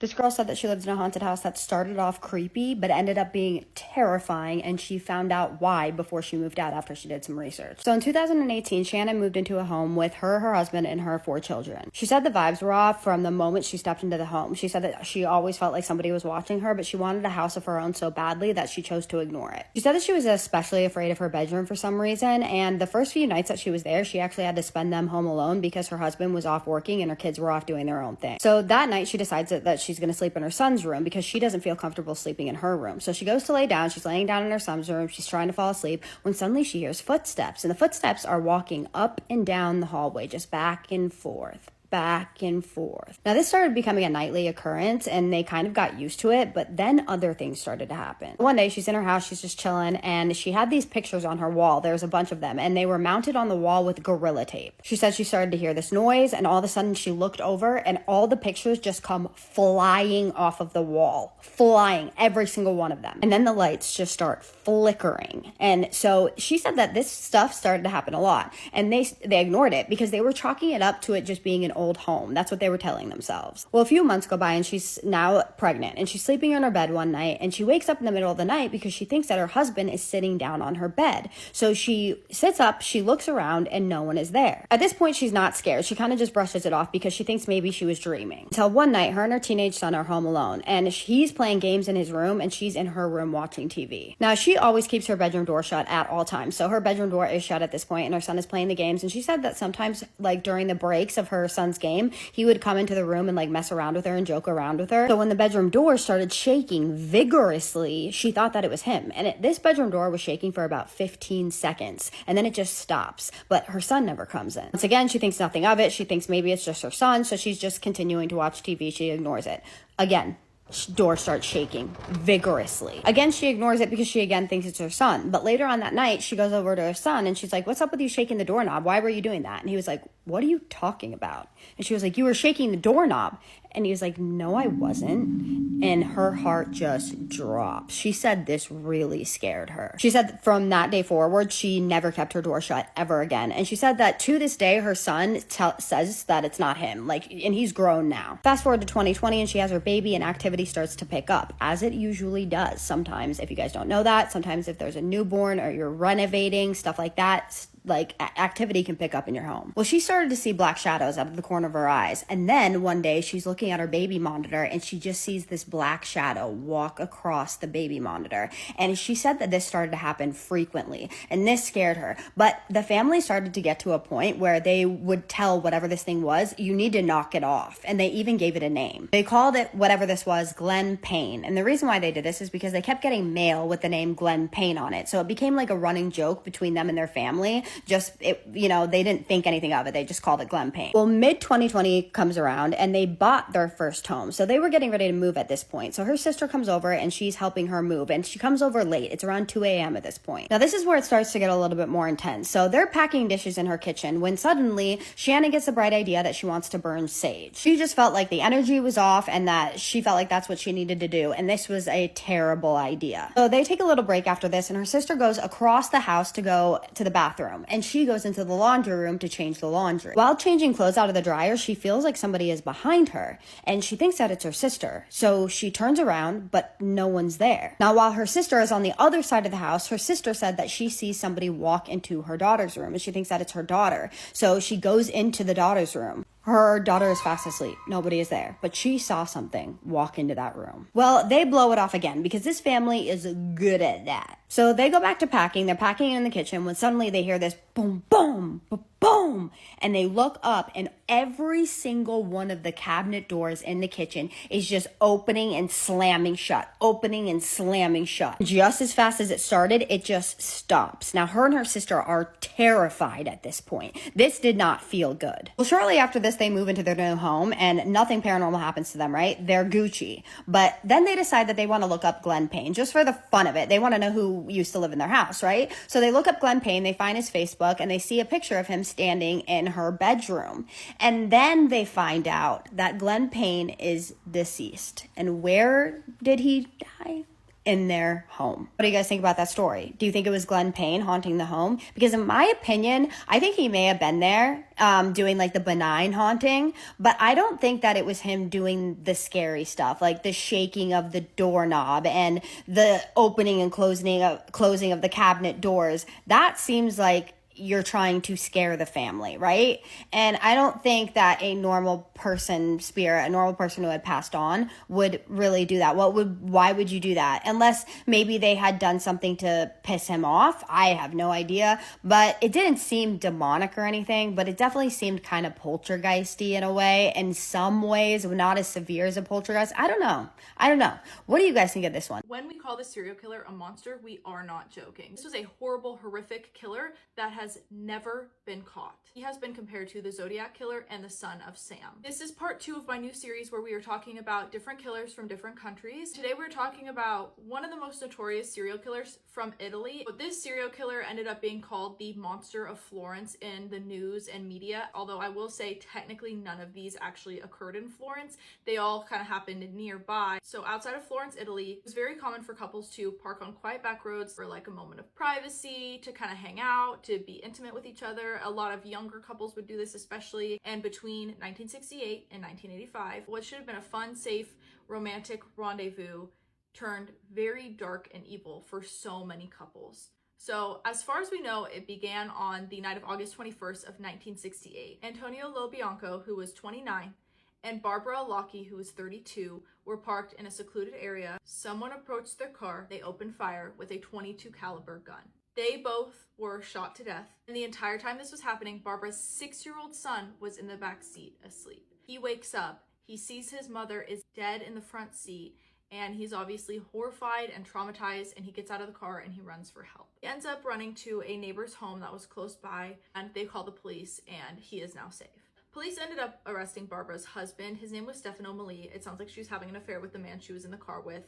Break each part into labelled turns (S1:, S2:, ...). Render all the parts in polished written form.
S1: This girl said that she lives in a haunted house that started off creepy, but ended up being terrifying, and she found out why before she moved out after she did some research. So in 2018, Shannon moved into a home with her husband, and her 4 children. She said the vibes were off from the moment she stepped into the home. She said that she always felt like somebody was watching her, but she wanted a house of her own so badly that she chose to ignore it. She said that she was especially afraid of her bedroom for some reason, and the first few nights that she was there, she actually had to spend them home alone because her husband was off working and her kids were off doing their own thing. So that night, she decides that she's going to sleep in her son's room because she doesn't feel comfortable sleeping in her room. So she goes to lay down. She's laying down in her son's room. She's trying to fall asleep when suddenly she hears footsteps, and the footsteps are walking up and down the hallway, just back and forth. Back and forth. Now, this started becoming a nightly occurrence, and they kind of got used to it, but then other things started to happen. One day, she's in her house, she's just chilling, and she had these pictures on her wall. There's a bunch of them, and they were mounted on the wall with Gorilla Tape. She said she started to hear this noise, and all of a sudden, she looked over, and all the pictures just come flying off of the wall. Flying, every single one of them. And then the lights just start flickering. And so she said that this stuff started to happen a lot, and they ignored it because they were chalking it up to it just being an old home. That's what they were telling themselves. Well, a few months go by, and she's now pregnant, and she's sleeping in her bed one night, and she wakes up in the middle of the night because she thinks that her husband is sitting down on her bed. So she sits up, she looks around, and no one is there. At this point, she's not scared. She kind of just brushes it off because she thinks maybe she was dreaming. Until one night, her and her teenage son are home alone, and he's playing games in his room, and she's in her room watching TV. Now, she always keeps her bedroom door shut at all times, so her bedroom door is shut at this point, and her son is playing the games, and she said that sometimes, like during the breaks of her son's game, he would come into the room and like mess around with her and joke around with her. So when the bedroom door started shaking vigorously, she thought that it was him. And this bedroom door was shaking for about 15 seconds, and then it just stops. But her son never comes in. Once again, she thinks nothing of it. She thinks maybe it's just her son, so she's just continuing to watch TV. She ignores it. Again, door starts shaking vigorously. Again, she ignores it because she again thinks it's her son. But later on that night, she goes over to her son and she's like, "What's up with you shaking the doorknob? Why were you doing that?" And he was like, "What are you talking about?" And she was like, "You were shaking the doorknob." And he was like, "No, I wasn't." And her heart just dropped. She said this really scared her. She said from that day forward, she never kept her door shut ever again. And she said that to this day, her son says that it's not him. And he's grown now. Fast forward to 2020, and she has her baby, and activity starts to pick up, as it usually does. Sometimes, if you guys don't know that, sometimes if there's a newborn or you're renovating, stuff like that, activity can pick up in your home. Well, she started to see black shadows out of the corner of her eyes. And then one day she's looking at her baby monitor and she just sees this black shadow walk across the baby monitor. And she said that this started to happen frequently, and this scared her. But the family started to get to a point where they would tell whatever this thing was, "You need to knock it off." And they even gave it a name. They called it, whatever this was, Glen Payne. And the reason why they did this is because they kept getting mail with the name Glen Payne on it. So it became like a running joke between them and their family. They didn't think anything of it. They just called it Glen Payne. Well, mid 2020 comes around and they bought their first home. So they were getting ready to move at this point. So her sister comes over and she's helping her move, and she comes over late. It's around 2 a.m. at this point. Now, this is where it starts to get a little bit more intense. So they're packing dishes in her kitchen when suddenly Shannon gets a bright idea that she wants to burn sage. She just felt like the energy was off and that she felt like that's what she needed to do. And this was a terrible idea. So they take a little break after this, and her sister goes across the house to go to the bathroom, and she goes into the laundry room to change the laundry. While changing clothes out of the dryer, she feels like somebody is behind her, and she thinks that it's her sister. So she turns around, but no one's there. Now, while her sister is on the other side of the house, her sister said that she sees somebody walk into her daughter's room, and she thinks that it's her daughter. So she goes into the daughter's room. Her daughter is fast asleep. Nobody is there. But she saw something walk into that room. Well, they blow it off again because this family is good at that. So they go back to packing. They're packing in the kitchen when suddenly they hear this boom, boom, boom, boom. And they look up, and every single one of the cabinet doors in the kitchen is just opening and slamming shut, opening and slamming shut. Just as fast as it started, it just stops. Now, her and her sister are terrified at this point. This did not feel good. Well, shortly after this, they move into their new home, and nothing paranormal happens to them, right? They're Gucci. But then they decide that they want to look up Glen Payne, just for the fun of it. They want to know who used to live in their house, right? So they look up Glen Payne, they find his Facebook, and they see a picture of him standing in her bedroom. And then they find out that Glen Payne is deceased. And where did he die? in their home. What do you guys think about that story? Do you think it was Glenn Payne haunting the home? Because in my opinion, I think he may have been there doing like the benign haunting, but I don't think that it was him doing the scary stuff, like the shaking of the doorknob and the opening and closing of the cabinet doors. That seems like you're trying to scare the family, right? And I don't think that a normal person spirit, a normal person who had passed on would really do that. Why would you do that? Unless maybe they had done something to piss him off. I have no idea, but it didn't seem demonic or anything, but it definitely seemed kind of poltergeisty in a way. In some ways, not as severe as a poltergeist. I don't know. What do you guys think of this one?
S2: When we call the serial killer a monster, we are not joking. This was a horrible, horrific killer that has never been caught. He has been compared to the Zodiac Killer and the Son of Sam. This is part 2 of my new series where we are talking about different killers from different countries. Today we're talking about one of the most notorious serial killers from Italy. But this serial killer ended up being called the Monster of Florence in the news and media, although I will say technically none of these actually occurred in Florence. They all kind of happened nearby. So outside of Florence, Italy, it was very common for couples to park on quiet back roads for like a moment of privacy, to kind of hang out, to be intimate with each other. A lot of younger couples would do this especially. And between 1968 and 1985, what should have been a fun, safe, romantic rendezvous turned very dark and evil for so many couples. So as far as we know, it began on the night of August 21st of 1968. Antonio Lobianco, who was 29, and Barbara Lockie, who was 32, were parked in a secluded area. Someone approached their car. They opened fire with a .22 caliber gun. They both were shot to death. And the entire time this was happening, Barbara's 6-year-old son was in the back seat asleep. He wakes up. He sees his mother is dead in the front seat, and he's obviously horrified and traumatized, and he gets out of the car and he runs for help. He ends up running to a neighbor's home that was close by, and they call the police, and he is now safe. Police ended up arresting Barbara's husband. His name was Stefano Mali. It sounds like she was having an affair with the man she was in the car with.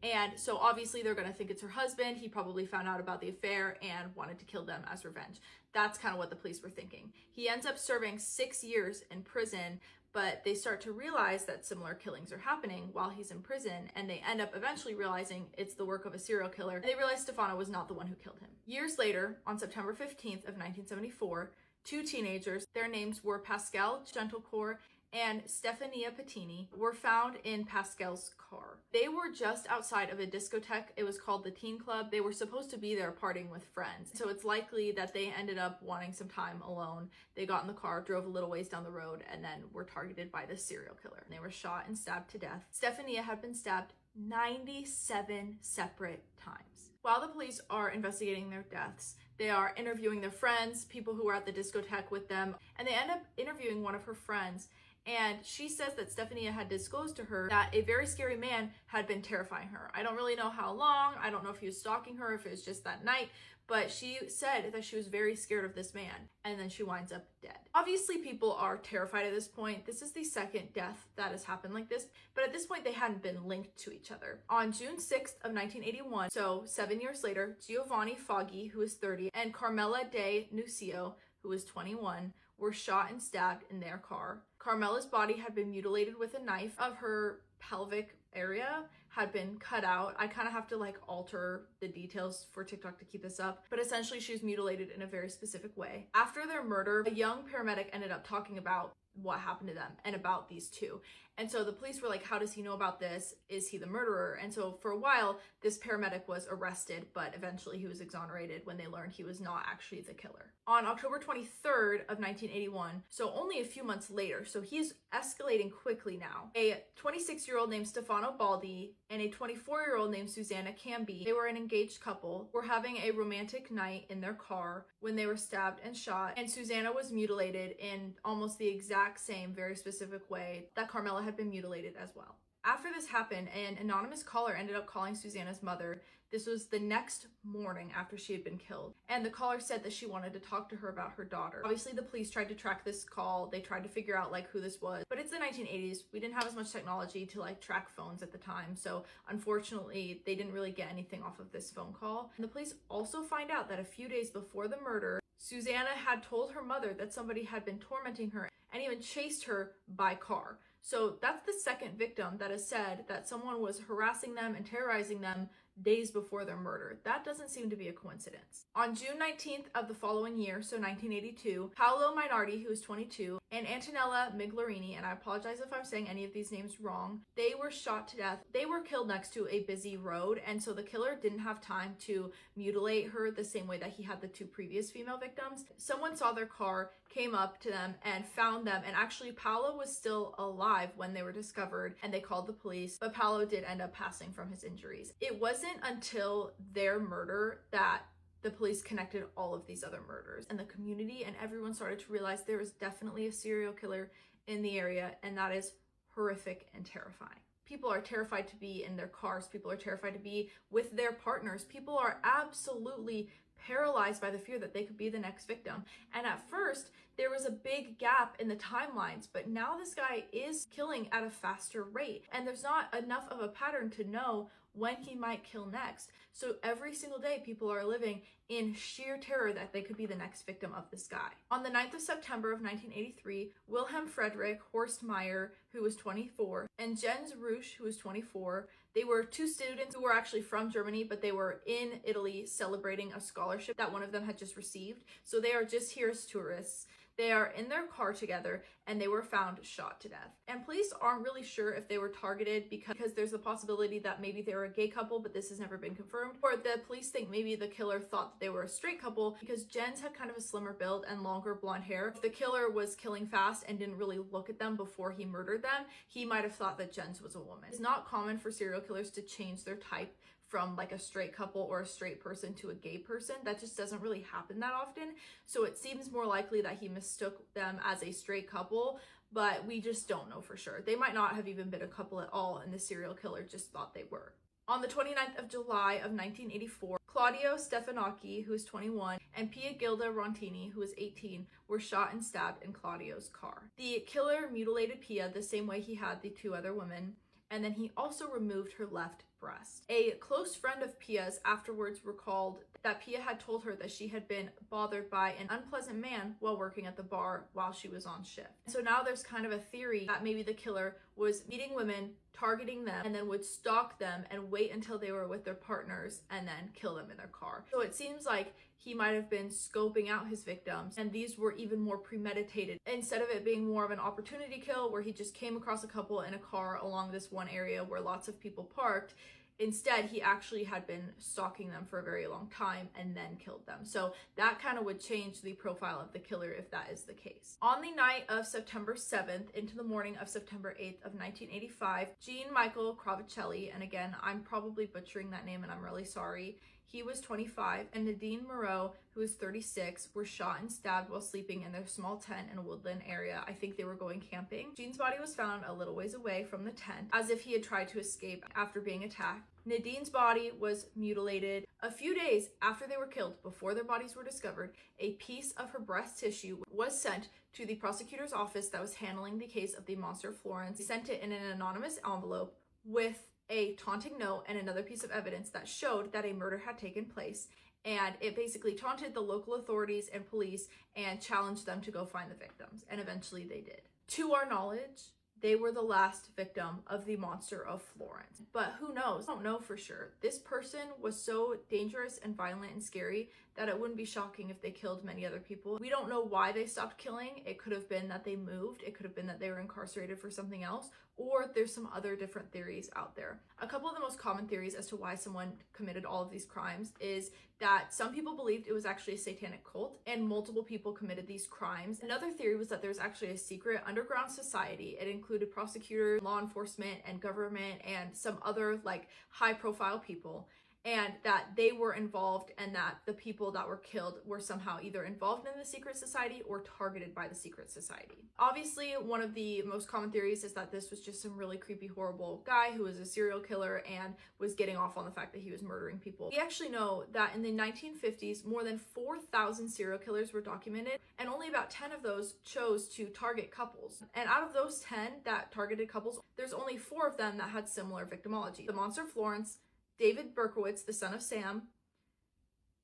S2: And so obviously they're going to think it's her husband. He probably found out about the affair and wanted to kill them as revenge. That's kind of what the police were thinking. He ends up serving 6 years in prison, but they start to realize that similar killings are happening while he's in prison, and they end up eventually realizing it's the work of a serial killer. And they realize Stefano was not the one who killed him. Years later, on September 15th of 1974, 2 teenagers, their names were Pascal Gentlecourt and Stefania Pettini, were found in Pascal's car. They were just outside of a discotheque. It was called the Teen Club. They were supposed to be there partying with friends. So it's likely that they ended up wanting some time alone. They got in the car, drove a little ways down the road, and then were targeted by this serial killer. They were shot and stabbed to death. Stefania had been stabbed 97 separate times. While the police are investigating their deaths, they are interviewing their friends, people who were at the discotheque with them, and they end up interviewing one of her friends. And she says that Stefania had disclosed to her that a very scary man had been terrifying her. I don't really know how long. I don't know if he was stalking her, if it was just that night, but she said that she was very scared of this man, and then she winds up dead. Obviously, people are terrified at this point. This is the second death that has happened like this, but at this point, they hadn't been linked to each other. On June 6th of 1981, so 7 years later, Giovanni Foggi, who is 30, and Carmela De Nucio, who was 21, were shot and stabbed in their car. Carmela's body had been mutilated with a knife. Of her pelvic area had been cut out. I kind of have to like alter the details for TikTok to keep this up, but essentially she was mutilated in a very specific way. After their murder, a young paramedic ended up talking about what happened to them and about these two. And so the police were like, how does he know about this? Is he the murderer? And so for a while, this paramedic was arrested, but eventually he was exonerated when they learned he was not actually the killer. On October 23rd of 1981, so only a few months later, so he's escalating quickly now, a 26-year-old named Stefano Baldi and a 24-year-old named Susanna Cambi, they were an engaged couple, were having a romantic night in their car when they were stabbed and shot, and Susanna was mutilated in almost the exact same, very specific way that Carmela had been mutilated as well. After this happened, an anonymous caller ended up calling Susanna's mother. This was the next morning after she had been killed. And the caller said that she wanted to talk to her about her daughter. Obviously, the police tried to track this call. They tried to figure out like who this was. But it's the 1980s. We didn't have as much technology to like track phones at the time. So unfortunately, they didn't really get anything off of this phone call. And the police also find out that a few days before the murder, Susanna had told her mother that somebody had been tormenting her and even chased her by car. So that's the second victim that has said that someone was harassing them and terrorizing them days before their murder. That doesn't seem to be a coincidence. On June 19th of the following year, so 1982, Paolo Mainardi, who was 22, and Antonella Miglarini, and I apologize if I'm saying any of these names wrong, they were shot to death. They were killed next to a busy road, and so the killer didn't have time to mutilate her the same way that he had the two previous female victims. Someone saw their car, came up to them and found them, and actually Paolo was still alive when they were discovered, and they called the police, but Paolo did end up passing from his injuries. It wasn't until their murder that the police connected all of these other murders, and the community and everyone started to realize there was definitely a serial killer in the area, and that is horrific and terrifying. People are terrified to be in their cars. People are terrified to be with their partners. People are absolutely paralyzed by the fear that they could be the next victim. And at first, there was a big gap in the timelines, but now this guy is killing at a faster rate, and there's not enough of a pattern to know when he might kill next. So every single day, people are living in sheer terror that they could be the next victim of this guy. On the 9th of September of 1983, Wilhelm Friedrich Horstmeyer, who was 24, and Jens Rusch, who was 24, they were two students who were actually from Germany, but they were in Italy celebrating a scholarship that one of them had just received. So they are just here as tourists. They are in their car together, and they were found shot to death. And police aren't really sure if they were targeted because there's the possibility that maybe they were a gay couple, but this has never been confirmed. Or the police think maybe the killer thought that they were a straight couple because Jens had kind of a slimmer build and longer blonde hair. If the killer was killing fast and didn't really look at them before he murdered them, he might have thought that Jens was a woman. It's not common for serial killers to change their type from like a straight couple or a straight person to a gay person. That just doesn't really happen that often. So it seems more likely that he mistook them as a straight couple, but we just don't know for sure. They might not have even been a couple at all, and the serial killer just thought they were. On the 29th of July of 1984, Claudio Stefanacci, who was 21, and Pia Gilda Rontini, who was 18, were shot and stabbed in Claudio's car. The killer mutilated Pia the same way he had the two other women, and then he also removed her left breast. A close friend of Pia's afterwards recalled that Pia had told her that she had been bothered by an unpleasant man while working at the bar while she was on shift. So now there's kind of a theory that maybe the killer was meeting women, targeting them, and then would stalk them and wait until they were with their partners and then kill them in their car. So it seems like he might have been scoping out his victims, and these were even more premeditated. Instead of it being more of an opportunity kill where he just came across a couple in a car along this one area where lots of people parked, instead, he actually had been stalking them for a very long time and then killed them. So that kind of would change the profile of the killer if that is the case. On the night of September 7th into the morning of September 8th of 1985, Jean Michael Crovicelli, and again, I'm probably butchering that name and I'm really sorry, he was 25, and Nadine Moreau, who was 36, were shot and stabbed while sleeping in their small tent in a woodland area. I think they were going camping. Jean's body was found a little ways away from the tent, as if he had tried to escape after being attacked. Nadine's body was mutilated. A few days after they were killed, before their bodies were discovered, a piece of her breast tissue was sent to the prosecutor's office that was handling the case of the monster Florence. They sent it in an anonymous envelope with a taunting note and another piece of evidence that showed that a murder had taken place, and it basically taunted the local authorities and police and challenged them to go find the victims, and eventually they did. To our knowledge, they were the last victim of the monster of Florence. But who knows? I don't know for sure. This person was so dangerous and violent and scary that it wouldn't be shocking if they killed many other people. We don't know why they stopped killing. It could have been that they moved. It could have been that they were incarcerated for something else, or there's some other different theories out there. A couple of the most common theories as to why someone committed all of these crimes is that some people believed it was actually a satanic cult and multiple people committed these crimes. Another theory was that there was actually a secret underground society. It included prosecutors, law enforcement, and government, and some other like high profile people, and that they were involved, and that the people that were killed were somehow either involved in the secret society or targeted by the secret society. Obviously, one of the most common theories is that this was just some really creepy, horrible guy who was a serial killer and was getting off on the fact that he was murdering people. We actually know that in the 1950s, more than 4,000 serial killers were documented, and only about 10 of those chose to target couples. And out of those 10 that targeted couples, there's only 4 of them that had similar victimology. The monster Florence, David Berkowitz, the son of Sam,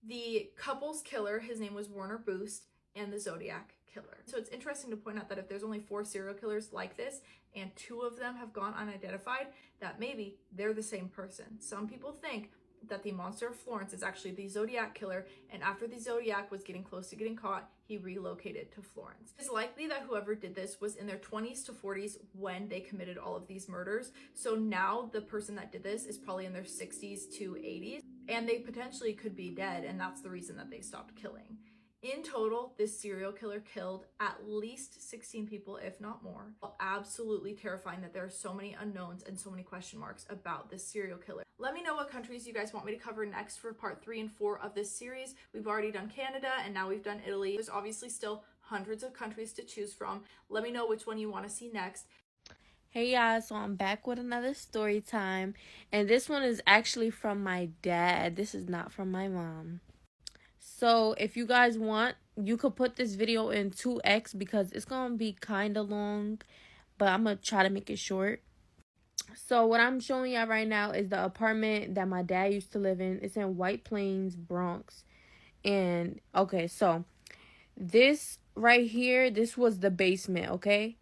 S2: the couple's killer, his name was Werner Boost, and the Zodiac killer. So it's interesting to point out that if there's only 4 serial killers like this, and 2 of them have gone unidentified, that maybe they're the same person. Some people think that the monster of Florence is actually the Zodiac killer, and after the Zodiac was getting close to getting caught, he relocated to Florence. It's likely that whoever did this was in their 20s to 40s when they committed all of these murders. So now the person that did this is probably in their 60s to 80s, and they potentially could be dead, and that's the reason that they stopped killing. In total, this serial killer killed at least 16 people, if not more. Absolutely terrifying that there are so many unknowns and so many question marks about this serial killer. Let me know what countries you guys want me to cover next for part 3 and 4 of this series. We've already done Canada and now we've done Italy. There's obviously still hundreds of countries to choose from. Let me know which one you want to see next.
S3: Hey guys, so I'm back with another story time, and this one is actually from my dad. This is not from my mom. So if you guys want, you could put this video in 2x because it's going to be kind of long, but I'm going to try to make it short. So what I'm showing y'all right now is the apartment that my dad used to live in. It's in White Plains, Bronx. And, okay, so this right here, this was the basement, okay?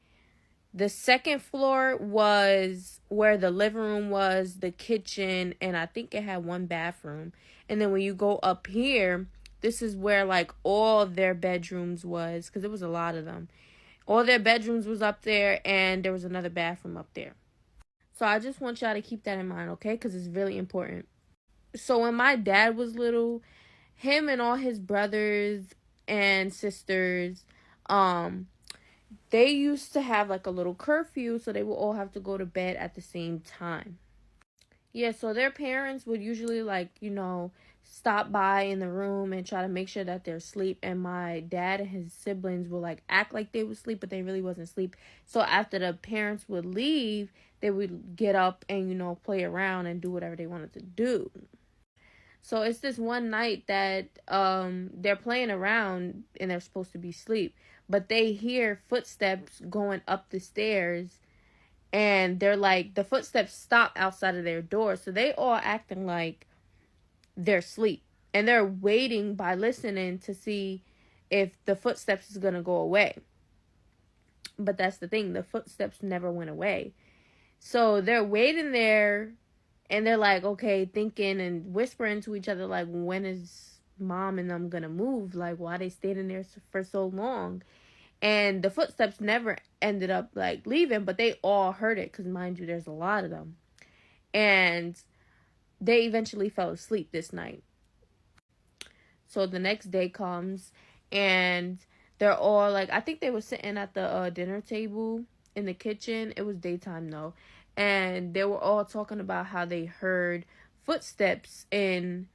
S3: The second floor was where the living room was, the kitchen, and I think it had one bathroom. And then when you go up here, this is where, like, all their bedrooms was, because there was a lot of them. All their bedrooms was up there, and there was another bathroom up there. So I just want y'all to keep that in mind, okay? Because it's really important. So when my dad was little, him and all his brothers and sisters, they used to have, like, a little curfew, so they would all have to go to bed at the same time. Yeah, so their parents would usually, like, you know, stop by in the room and try to make sure that they're asleep. And my dad and his siblings would, like, act like they would sleep, but they really wasn't asleep. So after the parents would leave, they would get up and, you know, play around and do whatever they wanted to do. So it's this one night that they're playing around and they're supposed to be asleep. But they hear footsteps going up the stairs. And they're like, the footsteps stop outside of their door. So they all acting like they're asleep. And they're waiting by listening to see if the footsteps is going to go away. But that's the thing. The footsteps never went away. So they're waiting there. And they're like, okay, thinking and whispering to each other, like, when is mom and them going to move? Like, why they stayed in there for so long? And the footsteps never ended up, like, leaving, but they all heard it because, mind you, there's a lot of them. And they eventually fell asleep this night. So the next day comes, and they're all, like, I think they were sitting at the dinner table in the kitchen. It was daytime, though. And they were all talking about how they heard footsteps in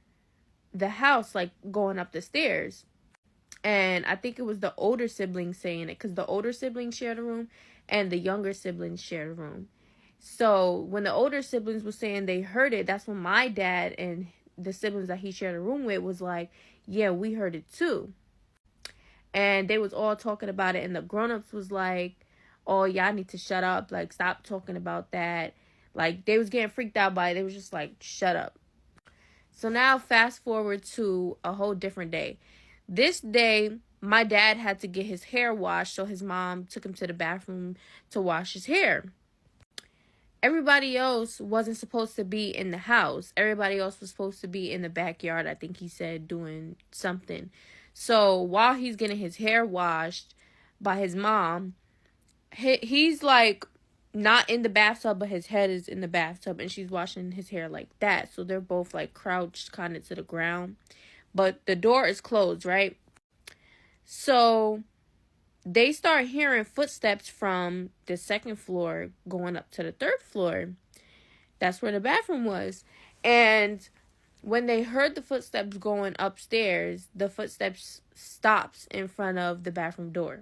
S3: the house, like, going up the stairs. And I think it was the older siblings saying it, because the older siblings shared a room and the younger siblings shared a room. So when the older siblings were saying they heard it, that's when my dad and the siblings that he shared a room with was like, yeah, we heard it too. And they was all talking about it, and the grown-ups was like, oh, y'all need to shut up. Like, stop talking about that. Like, they was getting freaked out by it. They was just like, shut up. So now fast forward to a whole different day. This day, my dad had to get his hair washed, so his mom took him to the bathroom to wash his hair. Everybody else wasn't supposed to be in the house. Everybody else was supposed to be in the backyard, I think he said, doing something. So while he's getting his hair washed by his mom, he's like not in the bathtub, but his head is in the bathtub, and she's washing his hair like that. So they're both like crouched kind of to the ground. But the door is closed, right? So they start hearing footsteps from the second floor going up to the third floor. That's where the bathroom was. And when they heard the footsteps going upstairs, the footsteps stops in front of the bathroom door.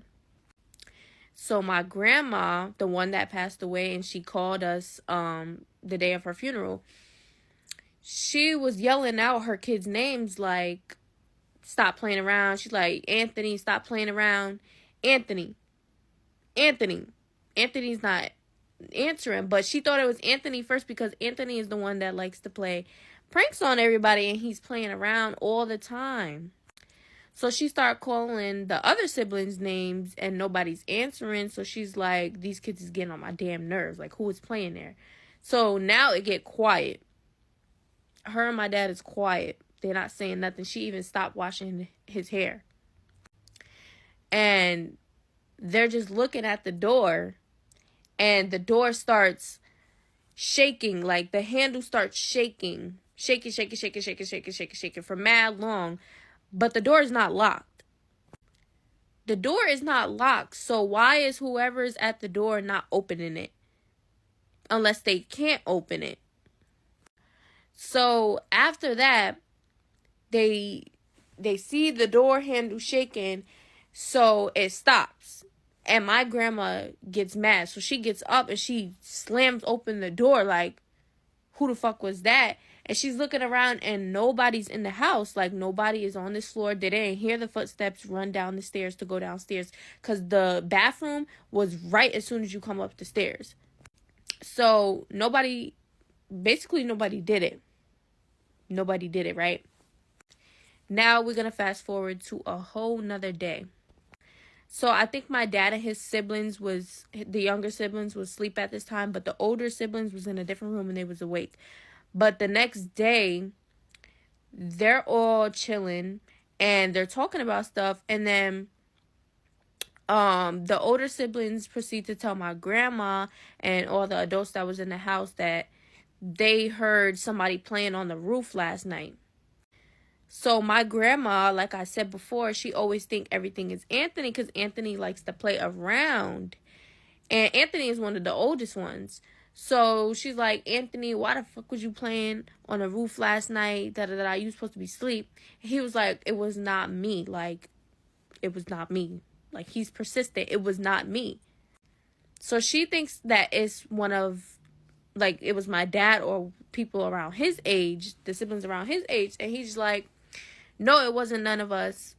S3: So my grandma, the one that passed away, and she called us the day of her funeral, she was yelling out her kids' names like, stop playing around. She's like, Anthony, stop playing around. Anthony. Anthony's not answering, but she thought it was Anthony first because Anthony is the one that likes to play pranks on everybody, and he's playing around all the time. So she started calling the other siblings' names, and nobody's answering. So she's like, these kids is getting on my damn nerves. Like, who is playing there? So now it get quiet. her and my dad is quiet. They're not saying nothing. She even stopped washing his hair. And they're just looking at the door, and the door starts shaking. Like, the handle starts shaking. Shaking for mad long. But the door is not locked. The door is not locked. So why is whoever's at the door not opening it? Unless they can't open it. So after that, they see the door handle shaking, so it stops. And my grandma gets mad. So she gets up and she slams open the door like, who the fuck was that? And she's looking around and nobody's in the house. Like, nobody is on this floor. They didn't hear the footsteps run down the stairs to go downstairs. Because the bathroom was right as soon as you come up the stairs. So basically nobody did it. Nobody did it, right? Now we're going to fast forward to a whole nother day. So I think my dad and his siblings the younger siblings was asleep at this time, but the older siblings was in a different room and they was awake. But the next day, they're all chilling and they're talking about stuff, and then the older siblings proceed to tell my grandma and all the adults that was in the house that they heard somebody playing on the roof last night. So my grandma, like I said before, she always think everything is Anthony because Anthony likes to play around. And Anthony is one of the oldest ones. So she's like, Anthony, why the fuck was you playing on the roof last night? You was supposed to be asleep. And he was like, it was not me. Like, it was not me. Like, he's persistent. It was not me. So she thinks that it's it was my dad or people around his age, the siblings around his age. And he's like, no, it wasn't none of us.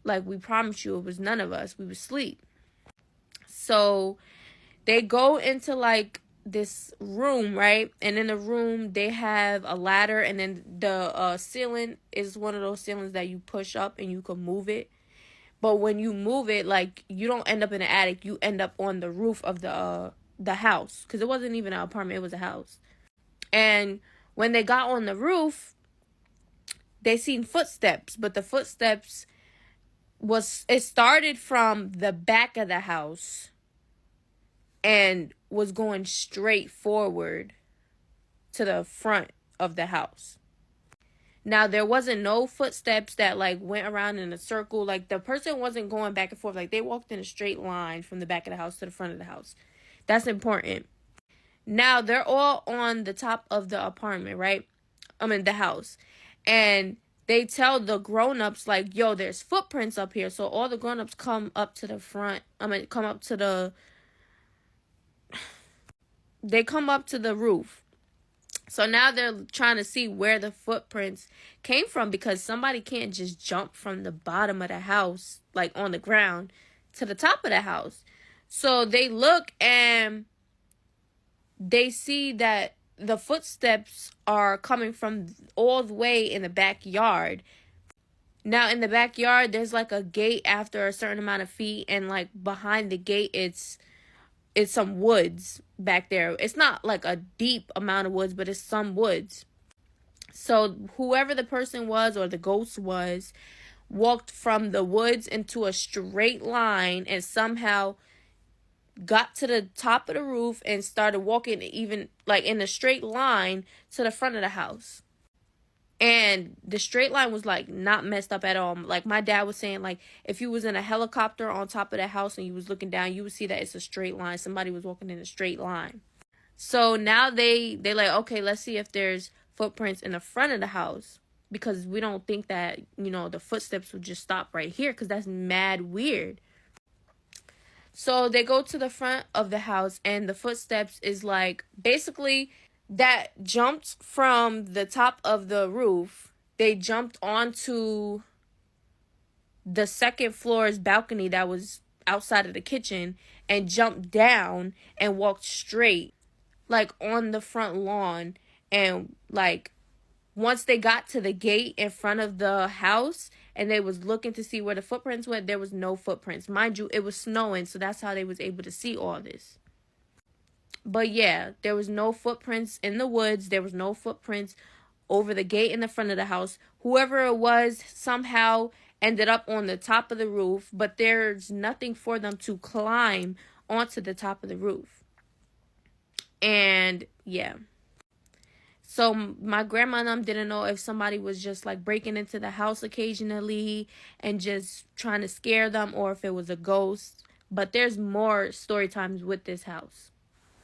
S3: Like, we promise you it was none of us. We were asleep. So they go into, like, this room, right? And in the room, they have a ladder. And then the ceiling is one of those ceilings that you push up and you can move it. But when you move it, like, you don't end up in the attic. You end up on the roof of the house. Because it wasn't even an apartment. It was a house. And when they got on the roof, they seen footsteps, but the footsteps it started from the back of the house and was going straight forward to the front of the house. Now, there wasn't no footsteps that, like, went around in a circle. Like, the person wasn't going back and forth. Like, they walked in a straight line from the back of the house to the front of the house. That's important. Now, they're all on the top of the apartment, right? The house. And they tell the grown-ups, like, yo, there's footprints up here. So all the grown-ups come up to the front. They come up to the roof. So now they're trying to see where the footprints came from, because somebody can't just jump from the bottom of the house, like on the ground, to the top of the house. So they look and they see that the footsteps are coming from all the way in the backyard. Now, in the backyard, there's like a gate after a certain amount of feet, and like behind the gate, it's some woods back there. It's not like a deep amount of woods, but it's some woods. So whoever the person was, or the ghost was, walked from the woods into a straight line and somehow got to the top of the roof and started walking even like in a straight line to the front of the house. And the straight line was like not messed up at all. Like my dad was saying, like if you was in a helicopter on top of the house and you was looking down, you would see that it's a straight line. Somebody was walking in a straight line. So now they like, okay, let's see if there's footprints in the front of the house, because we don't think that, the footsteps would just stop right here, because that's mad weird. So they go to the front of the house, and the footsteps is like basically that jumped from the top of the roof. They jumped onto the second floor's balcony that was outside of the kitchen and jumped down and walked straight like on the front lawn. And like once they got to the gate in front of the house and they was looking to see where the footprints went, there was no footprints. Mind you, it was snowing, so that's how they was able to see all this. But yeah, there was no footprints in the woods. There was no footprints over the gate in the front of the house. Whoever it was somehow ended up on the top of the roof, but there's nothing for them to climb onto the top of the roof. And yeah. So my grandma and them didn't know if somebody was just like breaking into the house occasionally and just trying to scare them, or if it was a ghost. But there's more story times with this house.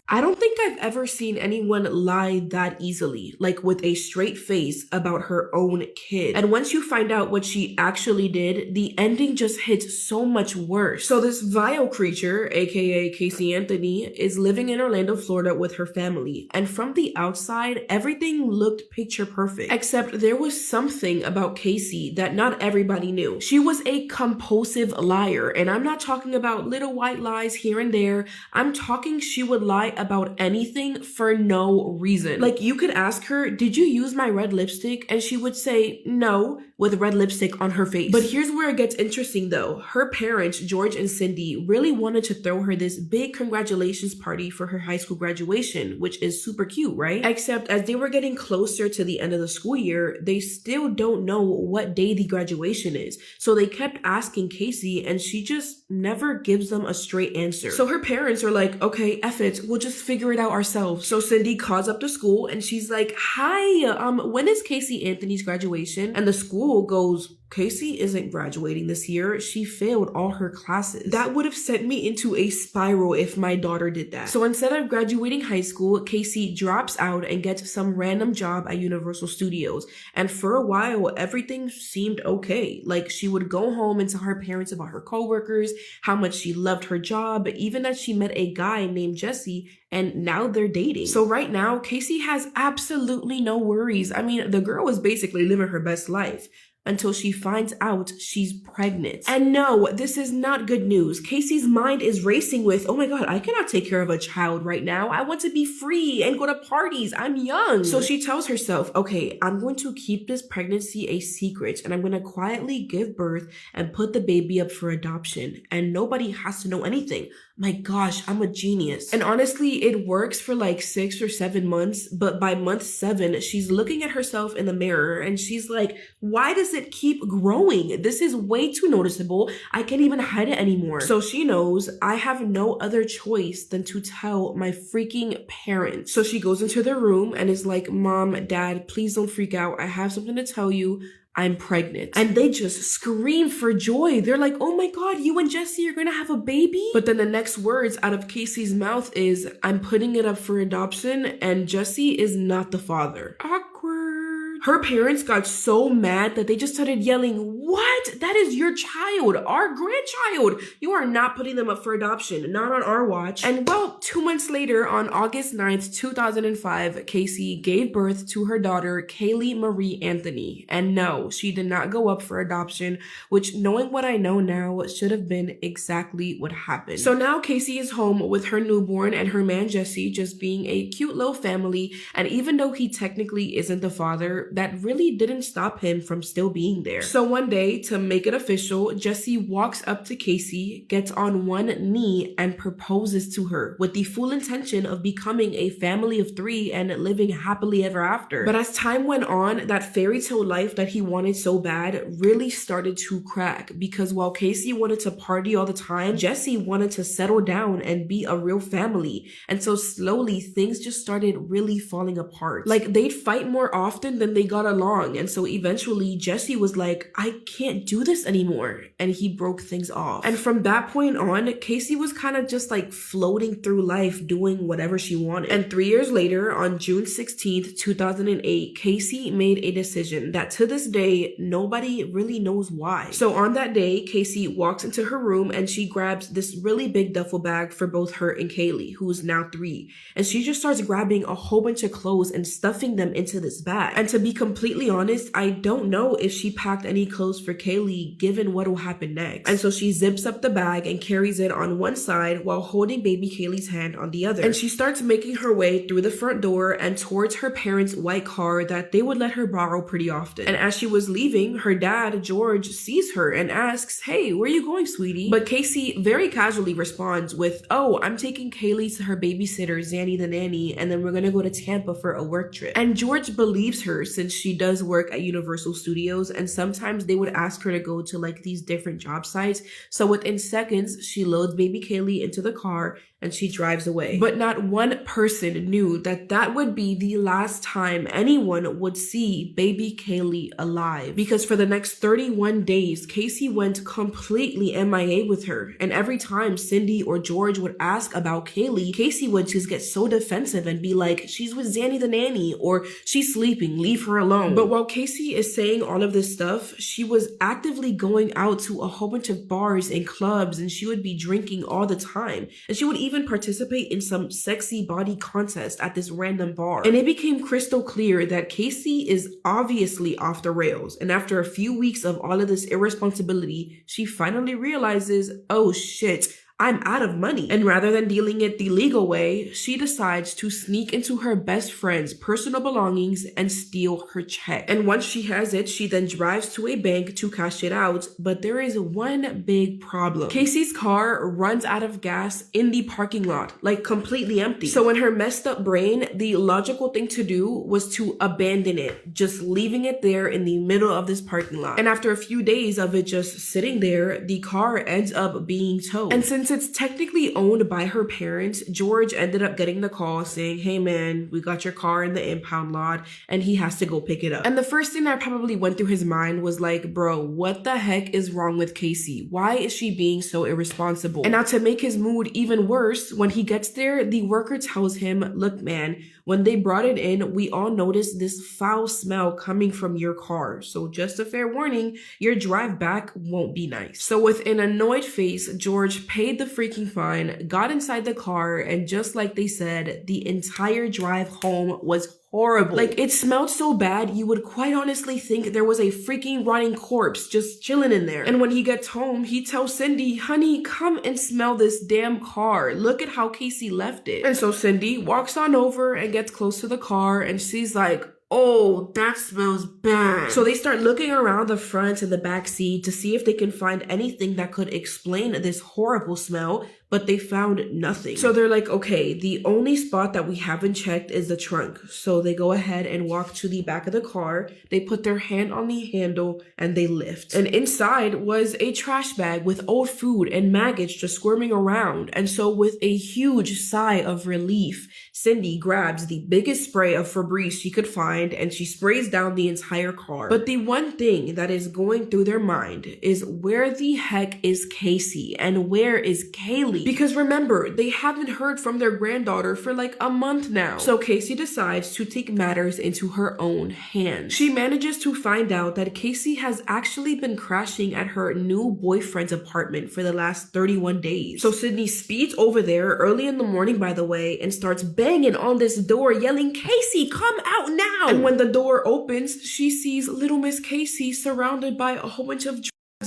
S4: I don't think I've ever seen anyone lie that easily, like with a straight face, about her own kid. And once you find out what she actually did, the ending just hits so much worse. So this vile creature, aka Casey Anthony, is living in Orlando, Florida with her family. And from the outside, everything looked picture perfect. Except there was something about Casey that not everybody knew. She was a compulsive liar. And I'm not talking about little white lies here and there. I'm talking she would lie about anything for no reason. Like, you could ask her, did you use my red lipstick? And she would say no, with red lipstick on her face. But here's where it gets interesting though. Her parents, George and Cindy, really wanted to throw her this big congratulations party for her high school graduation, which is super cute, right? Except as they were getting closer to the end of the school year, they still don't know what day the graduation is. So they kept asking Casey, and she just never gives them a straight answer. So her parents are like, okay, F it, we'll just figure it out ourselves. So Cindy calls up the school and she's like, hi, when is Casey Anthony's graduation? And the school goes, Casey isn't graduating this year. She failed all her classes. That would have sent me into a spiral if my daughter did that. So instead of graduating high school, Casey drops out and gets some random job at Universal Studios. And for a while, everything seemed okay. Like, she would go home and tell her parents about her coworkers, how much she loved her job, even that she met a guy named Jesse, and now they're dating. So right now, Casey has absolutely no worries. I mean, the girl is basically living her best life, until she finds out she's pregnant. And no, this is not good news. Casey's mind is racing with, oh my God, I cannot take care of a child right now. I want to be free and go to parties. I'm young. So she tells herself, okay, I'm going to keep this pregnancy a secret, and I'm going to quietly give birth and put the baby up for adoption, and nobody has to know anything. My gosh, I'm a genius. And honestly, it works for like 6 or 7 months, but by month 7, she's looking at herself in the mirror and she's like, why does it keep growing? This is way too noticeable. I can't even hide it anymore. So she knows, I have no other choice than to tell my freaking parents. So she goes into their room and is like, Mom, Dad, please don't freak out. I have something to tell you. I'm pregnant. And they just scream for joy. They're like, oh my God, you and Jesse are gonna have a baby? But then the next words out of Casey's mouth is, I'm putting it up for adoption, and Jesse is not the father. Awkward. Her parents got so mad that they just started yelling, what? That is your child, our grandchild. You are not putting them up for adoption, not on our watch. And well, 2 months later, on August 9th, 2005, Casey gave birth to her daughter, Kaylee Marie Anthony. And no, she did not go up for adoption, which, knowing what I know now, should have been exactly what happened. So now Casey is home with her newborn and her man Jesse, just being a cute little family. And even though he technically isn't the father, that really didn't stop him from still being there. So one day, to make it official, Jesse walks up to Casey, gets on one knee, and proposes to her with the full intention of becoming a family of 3 and living happily ever after. But as time went on, that fairy tale life that he wanted so bad really started to crack, because while Casey wanted to party all the time, Jesse wanted to settle down and be a real family. And so slowly things just started really falling apart. Like, they'd fight more often than they got along, and so eventually Jesse was like, I can't do this anymore, and he broke things off. And from that point on, Casey was kind of just like floating through life doing whatever she wanted. And 3 years later, on June 16th, 2008, Casey made a decision that to this day nobody really knows why. So on that day, Casey walks into her room and she grabs this really big duffel bag for both her and Kaylee, who's now 3, and she just starts grabbing a whole bunch of clothes and stuffing them into this bag. And to be completely honest, I don't know if she packed any clothes for Kaylee given what will happen next. And so she zips up the bag and carries it on one side while holding baby Kaylee's hand on the other. And she starts making her way through the front door and towards her parents' white car that they would let her borrow pretty often. And as she was leaving, her dad, George, sees her and asks, hey, where are you going, sweetie? But Casey very casually responds with, oh, I'm taking Kaylee to her babysitter, Zanny the nanny, and then we're gonna go to Tampa for a work trip. And George believes her, since she does work at Universal Studios, and sometimes they would ask her to go to like these different job sites. So within seconds, she loads baby Kaylee into the car and she drives away. But not one person knew that that would be the last time anyone would see baby Kaylee alive. Because for the next 31 days, Casey went completely MIA with her. And every time Cindy or George would ask about Kaylee, Casey would just get so defensive and be like, she's with Zanny the nanny, or she's sleeping, leave her alone. But while Casey is saying all of this stuff, she was actively going out to a whole bunch of bars and clubs, and she would be drinking all the time. And she would even participate in some sexy body contest at this random bar. And it became crystal clear that Casey is obviously off the rails. And after a few weeks of all of this irresponsibility, she finally realizes, oh shit, I'm out of money. And rather than dealing it the legal way, she decides to sneak into her best friend's personal belongings and steal her check. And once she has it, she then drives to a bank to cash it out. But there is one big problem. Casey's car runs out of gas in the parking lot, like completely empty. So in her messed up brain, the logical thing to do was to abandon it, just leaving it there in the middle of this parking lot. And after a few days of it just sitting there, the car ends up being towed. And since it's technically owned by her parents, George ended up getting the call saying, hey man, we got your car in the impound lot, and he has to go pick it up. And the first thing that probably went through his mind was like, bro, what the heck is wrong with Casey? Why is she being so irresponsible? And now to make his mood even worse, when he gets there, the worker tells him, look man, when they brought it in, we all noticed this foul smell coming from your car. So just a fair warning, your drive back won't be nice. So with an annoyed face, George paid the freaking fine, got inside the car, and just like they said, the entire drive home was horrible. Like, it smelled so bad, you would quite honestly think there was a freaking rotting corpse just chilling in there. And when he gets home, he tells Cindy, honey, come and smell this damn car. Look at how Casey left it. And so Cindy walks on over and gets close to the car, and she's like, oh, that smells bad. So they start looking around the front and the back seat to see if they can find anything that could explain this horrible smell, but they found nothing. So they're like, okay, the only spot that we haven't checked is the trunk. So they go ahead and walk to the back of the car. They put their hand on the handle and they lift. And inside was a trash bag with old food and maggots just squirming around. And so with a huge sigh of relief, Cindy grabs the biggest spray of Febreze she could find and she sprays down the entire car. But the one thing that is going through their mind is, where the heck is Casey and where is Kaylee? Because remember, they haven't heard from their granddaughter for like a month now. So Casey decides to take matters into her own hands. She manages to find out that Casey has actually been crashing at her new boyfriend's apartment for the last 31 days. So Sydney speeds over there early in the morning, by the way, and starts banging on this door, yelling, Casey, come out now! And when the door opens, she sees little Miss Casey surrounded by a whole bunch of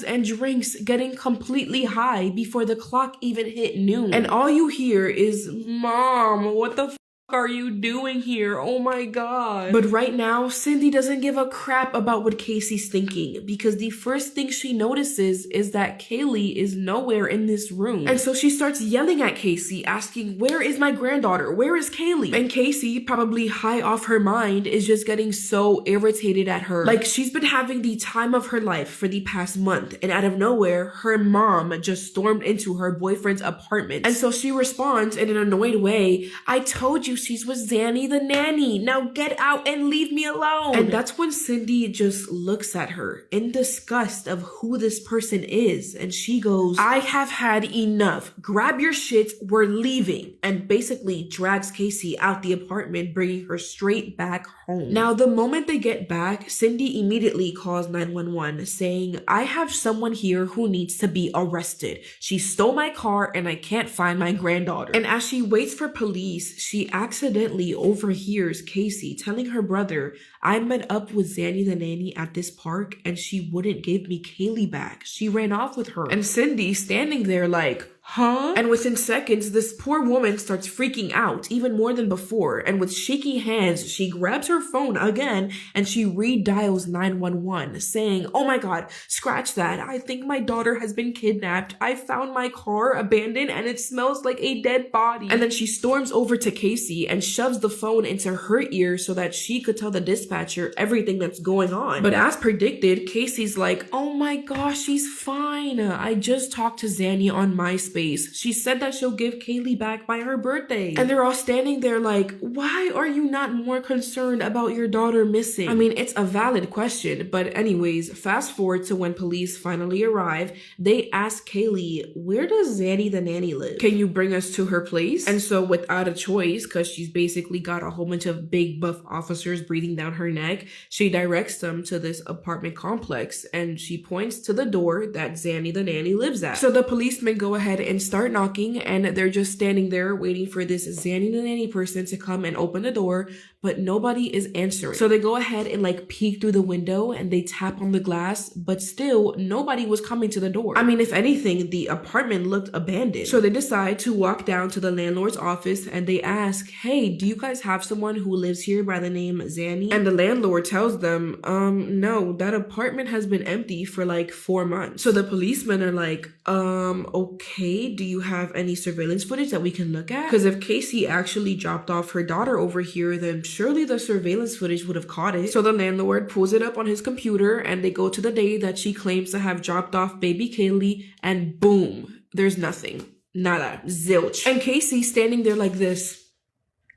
S4: and drinks, getting completely high before the clock even hit noon. And all you hear is, Mom, what the are you doing here? Oh my god. But right now, Cindy doesn't give a crap about what Casey's thinking, because the first thing she notices is that Kaylee is nowhere in this room. And so she starts yelling at Casey, asking, where is my granddaughter? Where is Kaylee? And Casey, probably high off her mind, is just getting so irritated at her. Like, she's been having the time of her life for the past month, and out of nowhere, her mom just stormed into her boyfriend's apartment. And so she responds in an annoyed way, I told you she's with Zanny the nanny. Now get out and leave me alone. And that's when Cindy just looks at her in disgust of who this person is. And she goes, I have had enough. Grab your shit. We're leaving. And basically drags Casey out the apartment, bringing her straight back home. Now, the moment they get back, Cindy immediately calls 911 saying, I have someone here who needs to be arrested. She stole my car and I can't find my granddaughter. And as she waits for police, she accidentally overhears Casey telling her brother, I met up with Zanny the nanny at this park and she wouldn't give me Kaylee back. She ran off with her. And Cindy standing there like, Huh? And within seconds, this poor woman starts freaking out even more than before. And with shaky hands, she grabs her phone again and she redials 911, saying, "Oh my God, scratch that. I think my daughter has been kidnapped. I found my car abandoned and it smells like a dead body." And then she storms over to Casey and shoves the phone into her ear so that she could tell the dispatcher everything that's going on. But as predicted, Casey's like, "Oh my gosh, she's fine. I just talked to Zanny on MySpace. She said that she'll give Kaylee back by her birthday." And they're all standing there like, why are you not more concerned about your daughter missing? I mean, it's a valid question, but anyways, fast forward to when police finally arrive. They ask Kaylee, "Where does Zanny the nanny live? Can you bring us to her place?" And so without a choice, because she's basically got a whole bunch of big buff officers breathing down her neck, she directs them to this apartment complex and she points to the door that Zanny the nanny lives at. So the policemen go ahead and start knocking, and they're just standing there waiting for this Zanny the nanny person to come and open the door, but nobody is answering. So they go ahead and like peek through the window and they tap on the glass, but still nobody was coming to the door. I mean, if anything, the apartment looked abandoned. So they decide to walk down to the landlord's office and they ask, "Hey, do you guys have someone who lives here by the name Zanny?" And the landlord tells them, no, that apartment has been empty for like 4 months. So the policemen are like, okay, do you have any surveillance footage that we can look at? Because if Casey actually dropped off her daughter over here, then surely the surveillance footage would have caught it. So the landlord pulls it up on his computer and they go to the day that she claims to have dropped off baby Kaylee, and boom, there's nothing. Nada. Zilch. And Casey's standing there like this.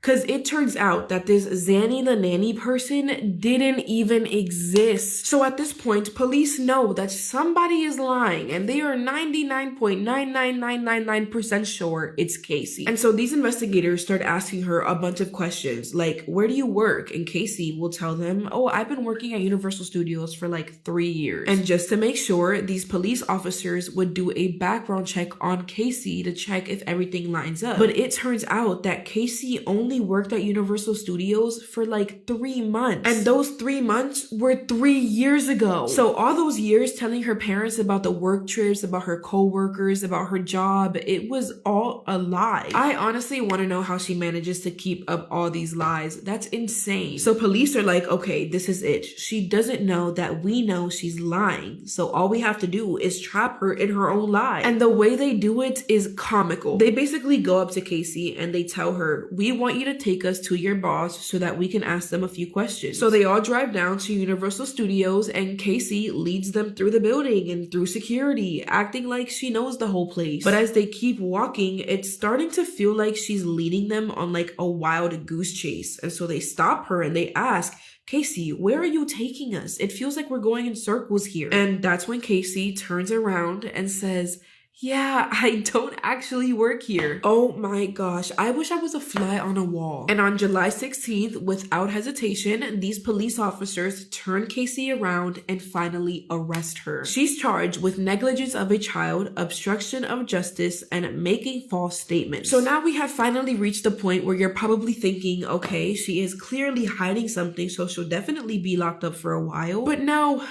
S4: Because it turns out that this Zanny the nanny person didn't even exist. So at this point, police know that somebody is lying and they are 99.99999% sure it's Casey. And so these investigators start asking her a bunch of questions like, "Where do you work?" And Casey will tell them, "Oh, I've been working at Universal Studios for like 3 years." And just to make sure, these police officers would do a background check on Casey to check if everything lines up. But it turns out that Casey only worked at Universal Studios for like 3 months. And those 3 months were 3 years ago. So all those years telling her parents about the work trips, about her co-workers, about her job, it was all a lie. I honestly want to know how she manages to keep up all these lies. That's insane. So police are like, okay, this is it. She doesn't know that we know she's lying. So all we have to do is trap her in her own lie. And the way they do it is comical. They basically go up to Casey and they tell her, "We want you to take us to your boss so that we can ask them a few questions." So they all drive down to Universal Studios and Casey leads them through the building and through security, acting like she knows the whole place. But as they keep walking, it's starting to feel like she's leading them on like a wild goose chase. And so they stop her and they ask, "Casey, where are you taking us? It feels like we're going in circles here." And that's when Casey turns around and says, "Yeah, I don't actually work here." Oh my gosh, I wish I was a fly on a wall. And on July 16th, without hesitation, these police officers turn Casey around and finally arrest her. She's charged with negligence of a child, obstruction of justice, and making false statements. So now we have finally reached the point where you're probably thinking, okay, she is clearly hiding something, so she'll definitely be locked up for a while. But no.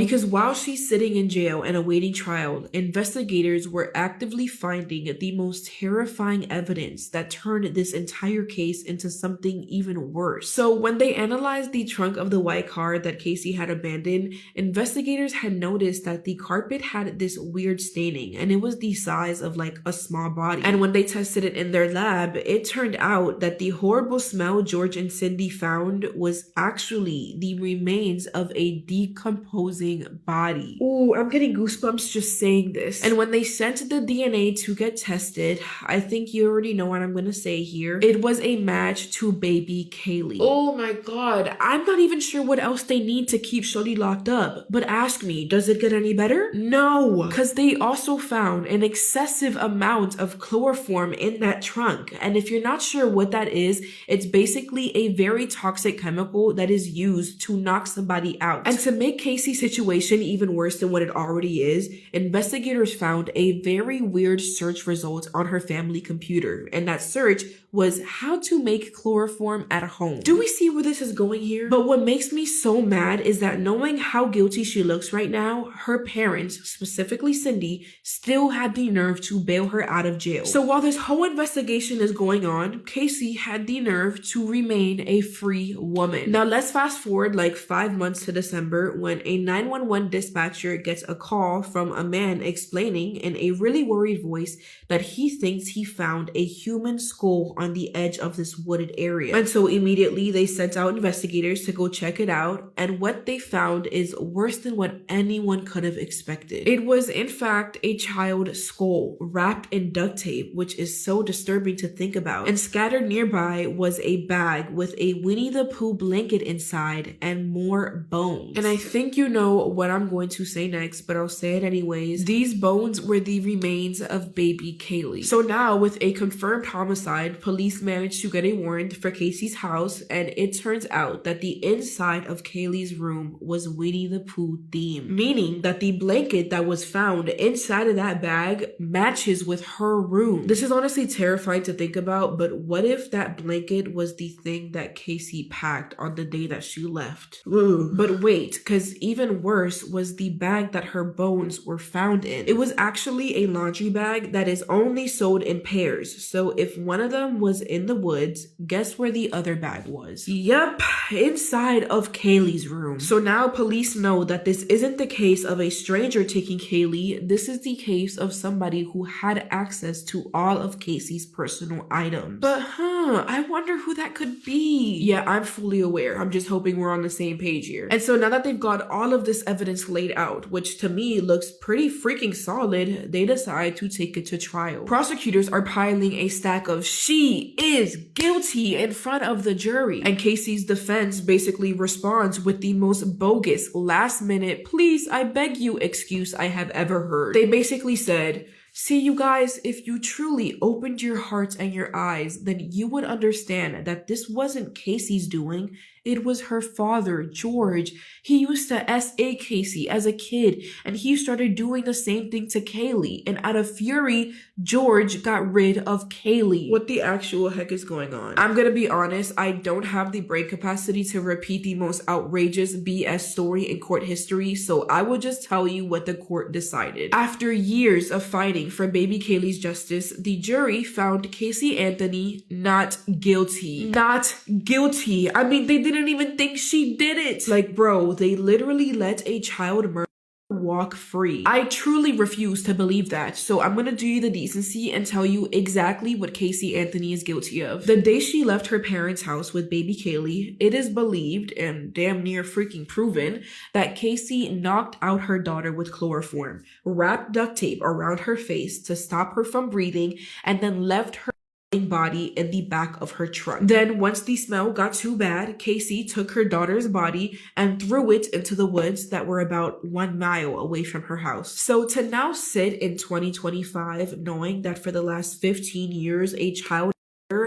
S4: Because while she's sitting in jail and awaiting trial, investigators were actively finding the most terrifying evidence that turned this entire case into something even worse. So when they analyzed the trunk of the white car that Casey had abandoned, investigators had noticed that the carpet had this weird staining, and it was the size of like a small body. And when they tested it in their lab, it turned out that the horrible smell George and Cindy found was actually the remains of a decomposing body. Ooh, I'm getting goosebumps just saying this. And when they sent the DNA to get tested, I think you already know what I'm gonna say here. It was a match to baby Kaylee. Oh my god, I'm not even sure what else they need to keep Shorty locked up. But ask me, does it get any better? No, because they also found an excessive amount of chloroform in that trunk. And if you're not sure what that is, it's basically a very toxic chemical that is used to knock somebody out. And to make Casey's situation even worse than what it already is, investigators found a very weird search result on her family computer, and that search was how to make chloroform at home. Do we see where this is going here? But what makes me so mad is that knowing how guilty she looks right now, her parents, specifically Cindy, still had the nerve to bail her out of jail. So while this whole investigation is going on, Casey had the nerve to remain a free woman. Now let's fast forward like 5 months to December when a 911 dispatcher gets a call from a man explaining in a really worried voice that he thinks he found a human skull on the edge of this wooded area. And so immediately they sent out investigators to go check it out, and what they found is worse than what anyone could have expected. It was in fact a child skull wrapped in duct tape, which is so disturbing to think about. And scattered nearby was a bag with a Winnie the Pooh blanket inside and more bones. And I think you know what I'm going to say next, but I'll say it anyways. These bones were the remains of baby Kaylee. So now with a confirmed homicide, police managed to get a warrant for Casey's house, and it turns out that the inside of Kaylee's room was Winnie the Pooh themed, meaning that the blanket that was found inside of that bag matches with her room. This is honestly terrifying to think about, but what if that blanket was the thing that Casey packed on the day that she left? Ooh. But wait, because even worse was the bag that her bones were found in. It was actually a laundry bag that is only sold in pairs, so if one of them was in the woods, guess where the other bag was? Yep, inside of Kaylee's room. So now police know that this isn't the case of a stranger taking Kaylee, this is the case of somebody who had access to all of Casey's personal items. But I wonder who that could be. Yeah, I'm fully aware. I'm just hoping we're on the same page here. And so now that they've got all of this evidence laid out, which to me looks pretty freaking solid, they decide to take it to trial. Prosecutors are piling a stack of "she is guilty" in front of the jury, and Casey's defense basically responds with the most bogus last minute "please, I beg you" excuse I have ever heard. They basically said, "See, you guys, if you truly opened your hearts and your eyes, then you would understand that this wasn't Casey's doing. It was her father, George. He used to SA Casey as a kid, and he started doing the same thing to Kaylee. And out of fury, George got rid of Kaylee." What the actual heck is going on? I'm gonna be honest, I don't have the brain capacity to repeat the most outrageous BS story in court history, so I will just tell you what the court decided. After years of fighting for baby Kaylee's justice, the jury found Casey Anthony not guilty. Not guilty. I mean, they didn't even think she did it. Like, bro, they literally let a child murder walk free. I truly refuse to believe that, so I'm gonna do you the decency and tell you exactly what Casey Anthony is guilty of. The day she left her parents' house with baby Kaylee, it is believed, and damn near freaking proven, that Casey knocked out her daughter with chloroform, wrapped duct tape around her face to stop her from breathing, and then left her body in the back of her truck. Then once the smell got too bad, Casey took her daughter's body and threw it into the woods that were about 1 mile away from her house. So to now sit in 2025 knowing that for the last 15 years a child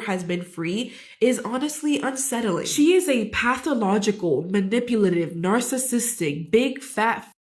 S4: has been free is honestly unsettling. She is a pathological, manipulative, narcissistic, big fat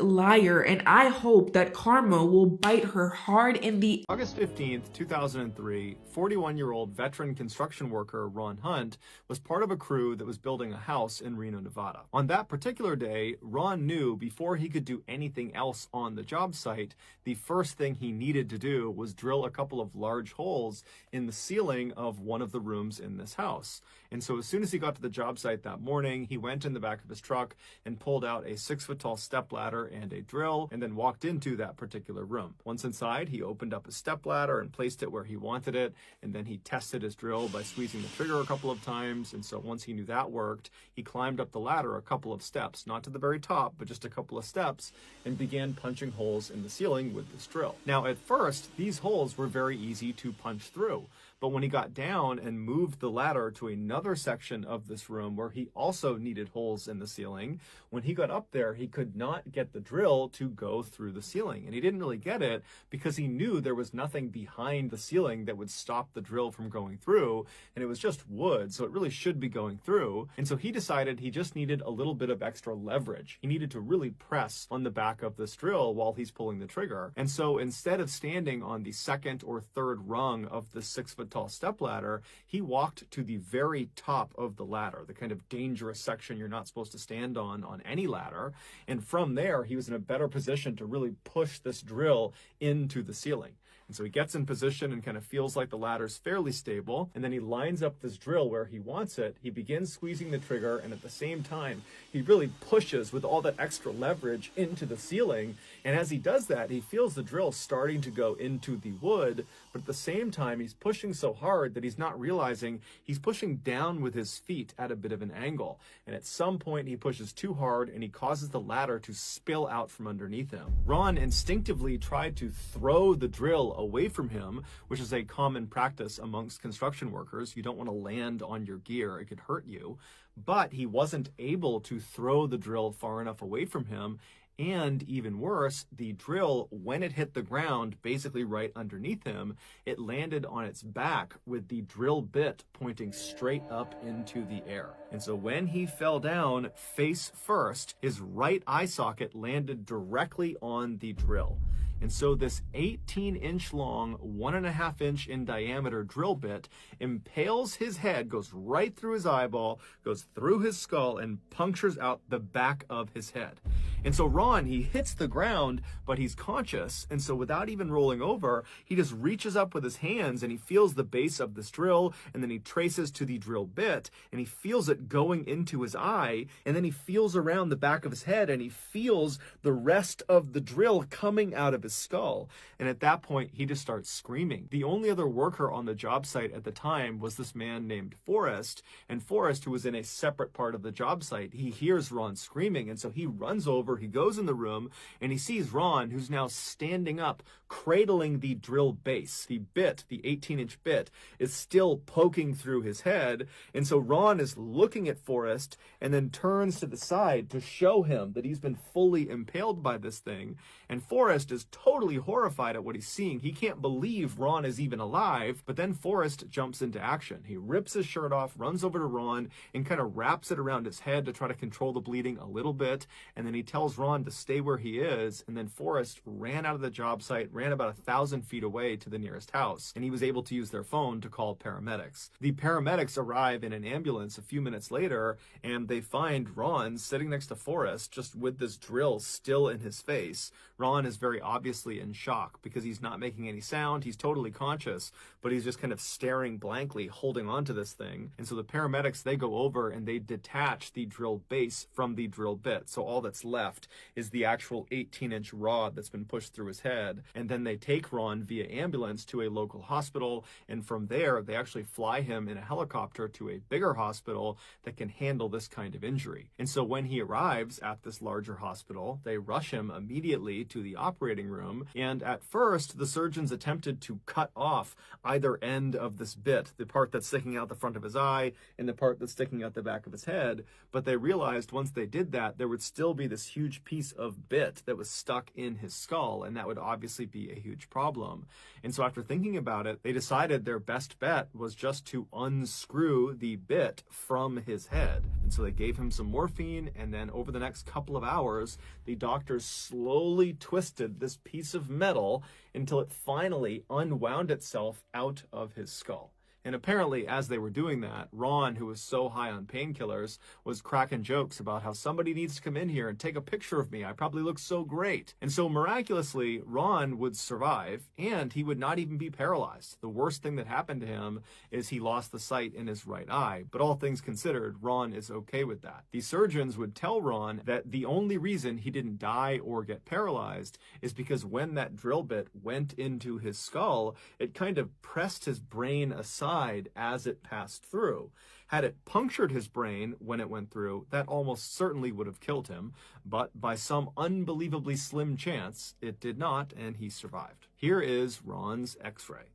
S4: liar, and I hope that karma will bite her hard in the
S5: August 15th, 2003, 41-year-old veteran construction worker Ron Hunt was part of a crew that was building a house in Reno, Nevada. On that particular day, Ron knew before he could do anything else on the job site, the first thing he needed to do was drill a couple of large holes in the ceiling of one of the rooms in this house. And so as soon as he got to the job site that morning, he went in the back of his truck and pulled out a 6-foot-tall stepladder and a drill, and then walked into that particular room. Once inside, he opened up his stepladder and placed it where he wanted it, and then he tested his drill by squeezing the trigger a couple of times. And so once he knew that worked, he climbed up the ladder a couple of steps, not to the very top, but just a couple of steps, and began punching holes in the ceiling with this drill. Now, at first, these holes were very easy to punch through. But when he got down and moved the ladder to another section of this room where he also needed holes in the ceiling, when he got up there, he could not get the drill to go through the ceiling. And he didn't really get it because he knew there was nothing behind the ceiling that would stop the drill from going through. And it was just wood, so it really should be going through. And so he decided he just needed a little bit of extra leverage. He needed to really press on the back of this drill while he's pulling the trigger. And so instead of standing on the second or third rung of the 6-foot 4-foot-tall stepladder, he walked to the very top of the ladder, the kind of dangerous section you're not supposed to stand on any ladder. And from there, he was in a better position to really push this drill into the ceiling. And so he gets in position and kind of feels like the ladder's fairly stable. And then he lines up this drill where he wants it. He begins squeezing the trigger. And at the same time, he really pushes with all that extra leverage into the ceiling. And as he does that, he feels the drill starting to go into the wood. But at the same time, he's pushing so hard that he's not realizing he's pushing down with his feet at a bit of an angle. And at some point, he pushes too hard and he causes the ladder to spill out from underneath him. Ron instinctively tried to throw the drill away from him, which is a common practice amongst construction workers. You don't want to land on your gear, it could hurt you. But he wasn't able to throw the drill far enough away from him. And even worse, the drill, when it hit the ground, basically right underneath him, it landed on its back with the drill bit pointing straight up into the air. And so when he fell down face first, his right eye socket landed directly on the drill. And so this 18-inch long, 1.5-inch in diameter drill bit impales his head, goes right through his eyeball, goes through his skull, and punctures out the back of his head. And so Ron, he hits the ground, but he's conscious. And so without even rolling over, he just reaches up with his hands and he feels the base of this drill, and then he traces to the drill bit and he feels it going into his eye. And then he feels around the back of his head and he feels the rest of the drill coming out of his skull. And at that point, he just starts screaming. The only other worker on the job site at the time was this man named Forrest. And Forrest, who was in a separate part of the job site, he hears Ron screaming. And so he runs over, he goes in the room, and he sees Ron, who's now standing up, cradling the drill base. The bit, the 18-inch bit, is still poking through his head. And so Ron is looking at Forrest and then turns to the side to show him that he's been fully impaled by this thing. And Forrest is totally horrified at what he's seeing. He can't believe Ron is even alive. But then Forrest jumps into action. He rips his shirt off, runs over to Ron, and kind of wraps it around his head to try to control the bleeding a little bit. And then he tells Ron to stay where he is. And then Forrest ran out of the job site, ran about 1,000 feet away to the nearest house. And he was able to use their phone to call paramedics. The paramedics arrive in an ambulance a few minutes later, and they find Ron sitting next to Forrest, just with this drill still in his face. Ron is very obviously in shock because he's not making any sound. He's totally conscious, but he's just kind of staring blankly, holding on to this thing. And so the paramedics, they go over and they detach the drill base from the drill bit. So all that's left is the actual 18-inch rod that's been pushed through his head. And then they take Ron via ambulance to a local hospital. And from there, they actually fly him in a helicopter to a bigger hospital that can handle this kind of injury. And so when he arrives at this larger hospital, they rush him immediately to the operating room. And at first, the surgeons attempted to cut off either end of this bit, the part that's sticking out the front of his eye and the part that's sticking out the back of his head. But they realized once they did that, there would still be this huge piece of bit that was stuck in his skull, and that would obviously be a huge problem. And so after thinking about it, they decided their best bet was just to unscrew the bit from his head. And so they gave him some morphine, and then over the next couple of hours, the doctors slowly twisted this piece of metal until it finally unwound itself out of his skull. And apparently, as they were doing that, Ron, who was so high on painkillers, was cracking jokes about how somebody needs to come in here and take a picture of me. I probably look so great. And so miraculously, Ron would survive, and he would not even be paralyzed. The worst thing that happened to him is he lost the sight in his right eye. But all things considered, Ron is okay with that. The surgeons would tell Ron that the only reason he didn't die or get paralyzed is because when that drill bit went into his skull, it kind of pressed his brain aside as it passed through. Had it punctured his brain when it went through, that almost certainly would have killed him, but by some unbelievably slim chance, it did not, and he survived. Here is Ron's X-ray.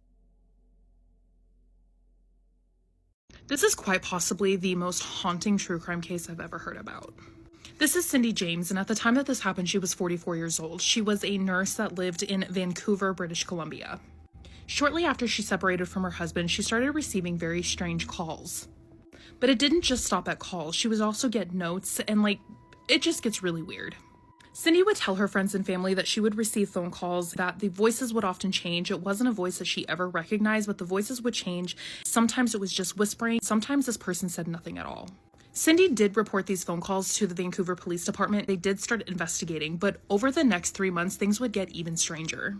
S6: This is quite possibly the most haunting true crime case I've ever heard about. This is Cindy James, and at the time that this happened, she was 44 years old. She was a nurse that lived in Vancouver, British Columbia. Shortly after she separated from her husband, she started receiving very strange calls. But it didn't just stop at calls. She would also get notes, and it just gets really weird. Cindy would tell her friends and family that she would receive phone calls, that the voices would often change. It wasn't a voice that she ever recognized, but the voices would change. Sometimes it was just whispering. Sometimes this person said nothing at all. Cindy did report these phone calls to the Vancouver Police Department. They did start investigating, but over the next 3 months, things would get even stranger.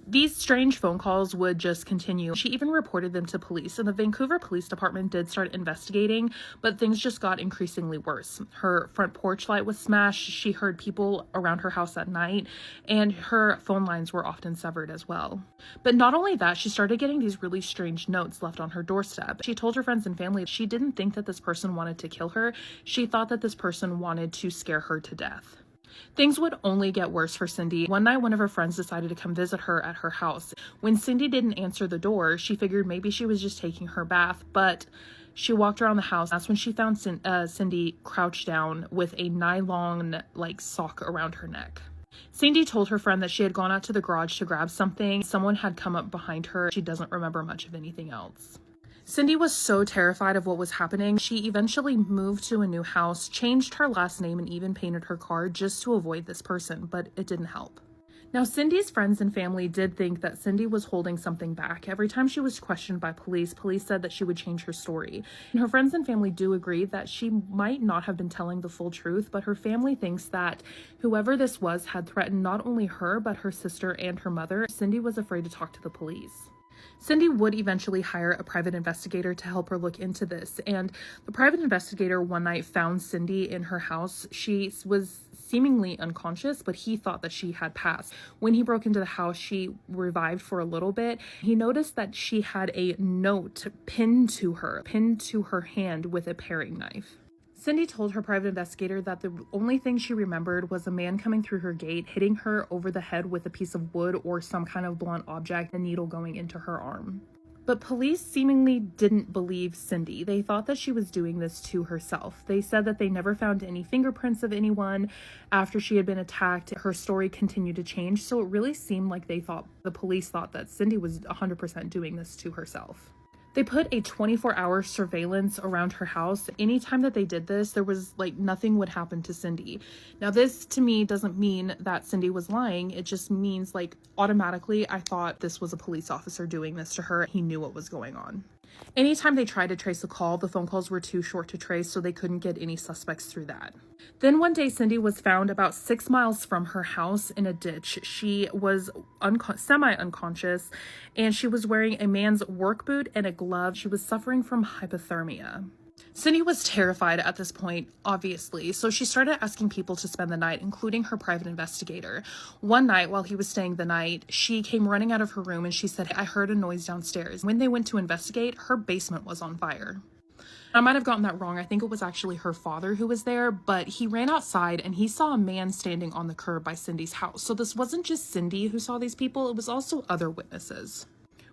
S6: These strange phone calls would just continue. She even reported them to police, and the Vancouver Police Department did start investigating, but things just got increasingly worse. Her front porch light was smashed, she heard people around her house at night, and her phone lines were often severed as well. But not only that, she started getting these really strange notes left on her doorstep. She told her friends and family she didn't think that this person wanted to kill her. She thought that this person wanted to scare her to death. Things would only get worse for Cindy. One night, one of her friends decided to come visit her at her house. When Cindy didn't answer the door, she figured maybe she was just taking her bath, but she walked around the house. That's when she found Cindy crouched down with a nylon sock around her neck. Cindy told her friend that she had gone out to the garage to grab something. Someone had come up behind her. She doesn't remember much of anything else. Cindy was so terrified of what was happening, she eventually moved to a new house, changed her last name, and even painted her car just to avoid this person, but it didn't help. Now, Cindy's friends and family did think that Cindy was holding something back. Every time she was questioned by police said that she would change her story. And her friends and family do agree that she might not have been telling the full truth, but her family thinks that whoever this was had threatened not only her, but her sister and her mother. Cindy was afraid to talk to the police. Cindy would eventually hire a private investigator to help her look into this, and the private investigator one night found Cindy in her house. She was seemingly unconscious, but he thought that she had passed. When he broke into the house, she revived for a little bit. He noticed that she had a note pinned to her hand with a paring knife. Cindy told her private investigator that the only thing she remembered was a man coming through her gate, hitting her over the head with a piece of wood or some kind of blunt object, a needle going into her arm. But police seemingly didn't believe Cindy. They thought that she was doing this to herself. They said that they never found any fingerprints of anyone after she had been attacked. Her story continued to change, so it really seemed like the police thought that Cindy was 100% doing this to herself. They put a 24-hour surveillance around her house. Anytime that they did this, there was nothing would happen to Cindy. Now, this to me doesn't mean that Cindy was lying. It just means automatically I thought this was a police officer doing this to her. He knew what was going on. Anytime they tried to trace a call, the phone calls were too short to trace, so they couldn't get any suspects through that. Then one day, Cindy was found about 6 miles from her house in a ditch. She was semi-unconscious, and she was wearing a man's work boot and a glove. She was suffering from hypothermia. Cindy was terrified at this point, obviously, so she started asking people to spend the night, including her private investigator. One night, while he was staying the night, she came running out of her room and she said, "I heard a noise downstairs." When they went to investigate, her basement was on fire. I might have gotten that wrong. I think it was actually her father who was there, but he ran outside and he saw a man standing on the curb by Cindy's house. So this wasn't just Cindy who saw these people, it was also other witnesses.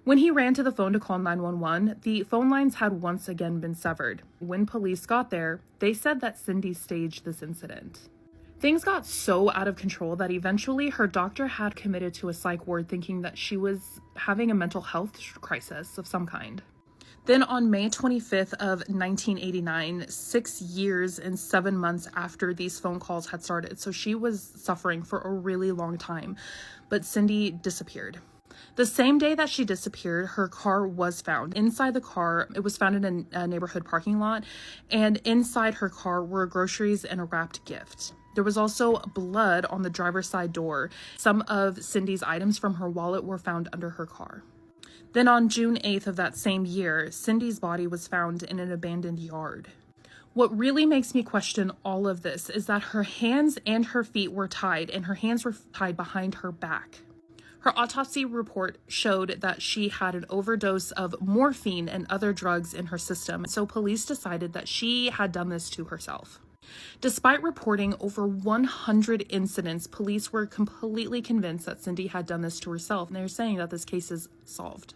S6: When he ran to the phone to call 911, the phone lines had once again been severed. When police got there, they said that Cindy staged this incident. Things got so out of control that eventually her doctor had committed to a psych ward thinking that she was having a mental health crisis of some kind. Then on May 25th of 1989, 6 years and 7 months after these phone calls had started, so she was suffering for a really long time, but Cindy disappeared. The same day that she disappeared, her car was found. Inside the car, it was found in a neighborhood parking lot, and inside her car were groceries and a wrapped gift. There was also blood on the driver's side door. Some of Cindy's items from her wallet were found under her car. Then on June 8th of that same year, Cindy's body was found in an abandoned yard. What really makes me question all of this is that her hands and her feet were tied, and her hands were tied behind her back. Her autopsy report showed that she had an overdose of morphine and other drugs in her system, so police decided that she had done this to herself. Despite reporting over 100 incidents, police were completely convinced that Cindy had done this to herself, and they're saying that this case is solved.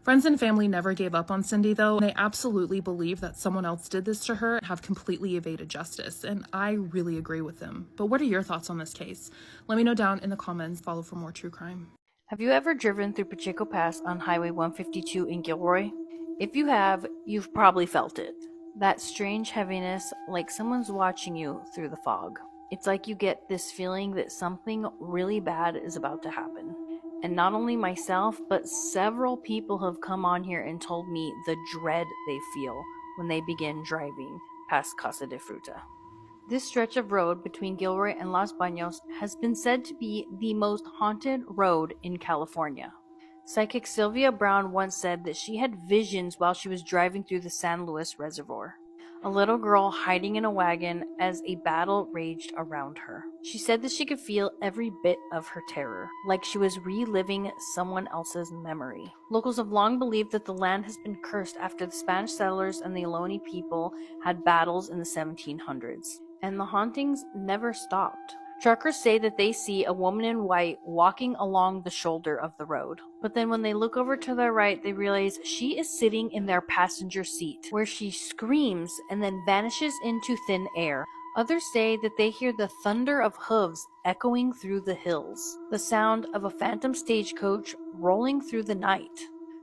S6: Friends and family never gave up on Cindy, though. They absolutely believe that someone else did this to her and have completely evaded justice, and I really agree with them. But what are your thoughts on this case? Let me know down in the comments. Follow for more true crime.
S7: Have you ever driven through Pacheco Pass on Highway 152 in Gilroy? If you have, you've probably felt it. That strange heaviness, like someone's watching you through the fog. It's like you get this feeling that something really bad is about to happen. And not only myself, but several people have come on here and told me the dread they feel when they begin driving past Casa de Fruta. This stretch of road between Gilroy and Los Baños has been said to be the most haunted road in California. Psychic Sylvia Brown once said that she had visions while she was driving through the San Luis Reservoir. A little girl hiding in a wagon as a battle raged around her. She said that she could feel every bit of her terror, like she was reliving someone else's memory. Locals have long believed that the land has been cursed after the Spanish settlers and the Ohlone people had battles in the 1700s. And the hauntings never stopped. Truckers say that they see a woman in white walking along the shoulder of the road. But then when they look over to their right, they realize she is sitting in their passenger seat, where she screams and then vanishes into thin air. Others say that they hear the thunder of hooves echoing through the hills, the sound of a phantom stagecoach rolling through the night.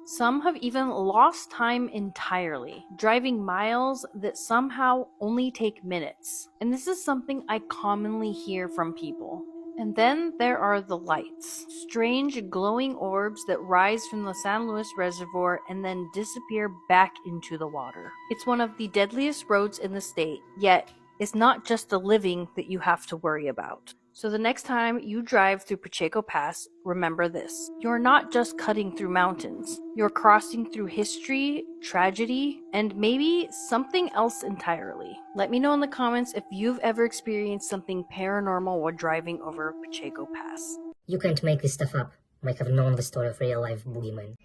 S7: Some have even lost time entirely, driving miles that somehow only take minutes. And this is something I commonly hear from people. And then there are the lights. Strange glowing orbs that rise from the San Luis Reservoir and then disappear back into the water. It's one of the deadliest roads in the state, yet it's not just the living that you have to worry about. So the next time you drive through Pacheco Pass, remember this. You're not just cutting through mountains. You're crossing through history, tragedy, and maybe something else entirely. Let me know in the comments if you've ever experienced something paranormal while driving over Pacheco Pass.
S8: You can't make this stuff up. Might have known the story of real-life boogeyman.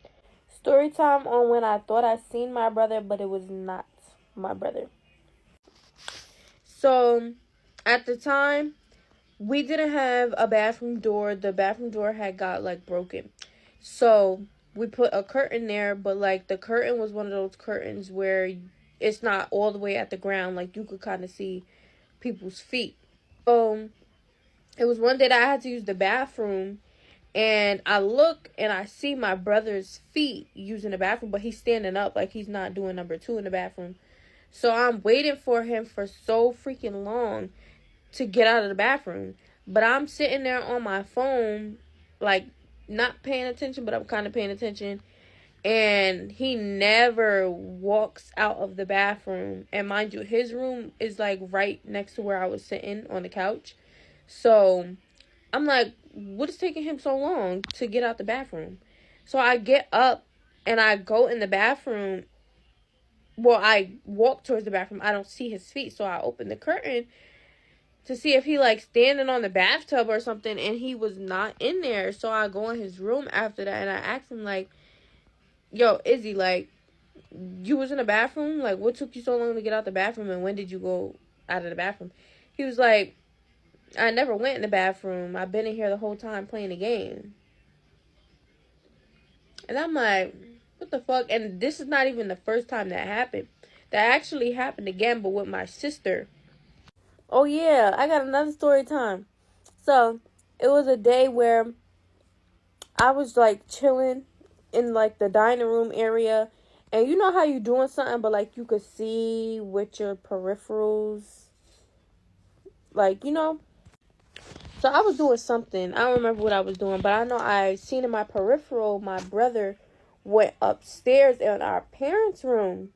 S3: Story time on when I thought I seen my brother, but it was not my brother. So, at the time, we didn't have a bathroom door. The bathroom door had got, broken. So, we put a curtain there, but, the curtain was one of those curtains where it's not all the way at the ground. You could kind of see people's feet. So, it was one day that I had to use the bathroom, and I look, and I see my brother's feet using the bathroom, but he's standing up, he's not doing number 2 in the bathroom. So, I'm waiting for him for so freaking long to get out of the bathroom, but I'm sitting there on my phone, not paying attention, but I'm kind of paying attention, and he never walks out of the bathroom. And mind you, his room is right next to where I was sitting on the couch. So I'm like, what is taking him so long to get out the bathroom? So I get up and I go in the bathroom. Well, I walk towards the bathroom. I don't see his feet, so I open the curtain to see if he standing on the bathtub or something, and he was not in there. So I go in his room after that, and I asked him yo, Izzy, you was in the bathroom? What took you so long to get out the bathroom, and when did you go out of the bathroom? He was like, I never went in the bathroom. I've been in here the whole time playing the game. And I'm like, what the fuck? And this is not even the first time that happened. That actually happened again, but with my sister. Oh yeah, I got another story time. So, it was a day where I was chilling in the dining room area, and you know how you doing something, but you could see with your peripherals, So I was doing something. I don't remember what I was doing, but I know I seen in my peripheral my brother went upstairs in our parents' room.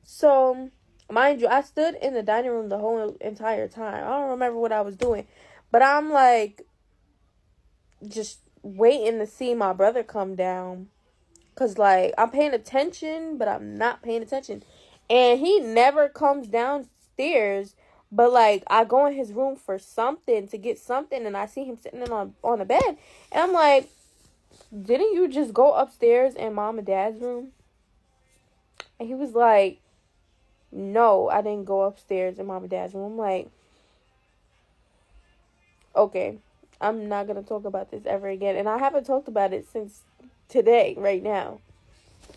S3: So, mind you, I stood in the dining room the whole entire time. I don't remember what I was doing. But I'm just waiting to see my brother come down. Because I'm paying attention, but I'm not paying attention. And he never comes downstairs. But I go in his room for something, to get something. And I see him sitting on the bed. And I'm like, didn't you just go upstairs in mom and dad's room? And he was like, no, I didn't go upstairs in mom and dad's room. I'm like, okay, I'm not going to talk about this ever again. And I haven't talked about it since today, right now.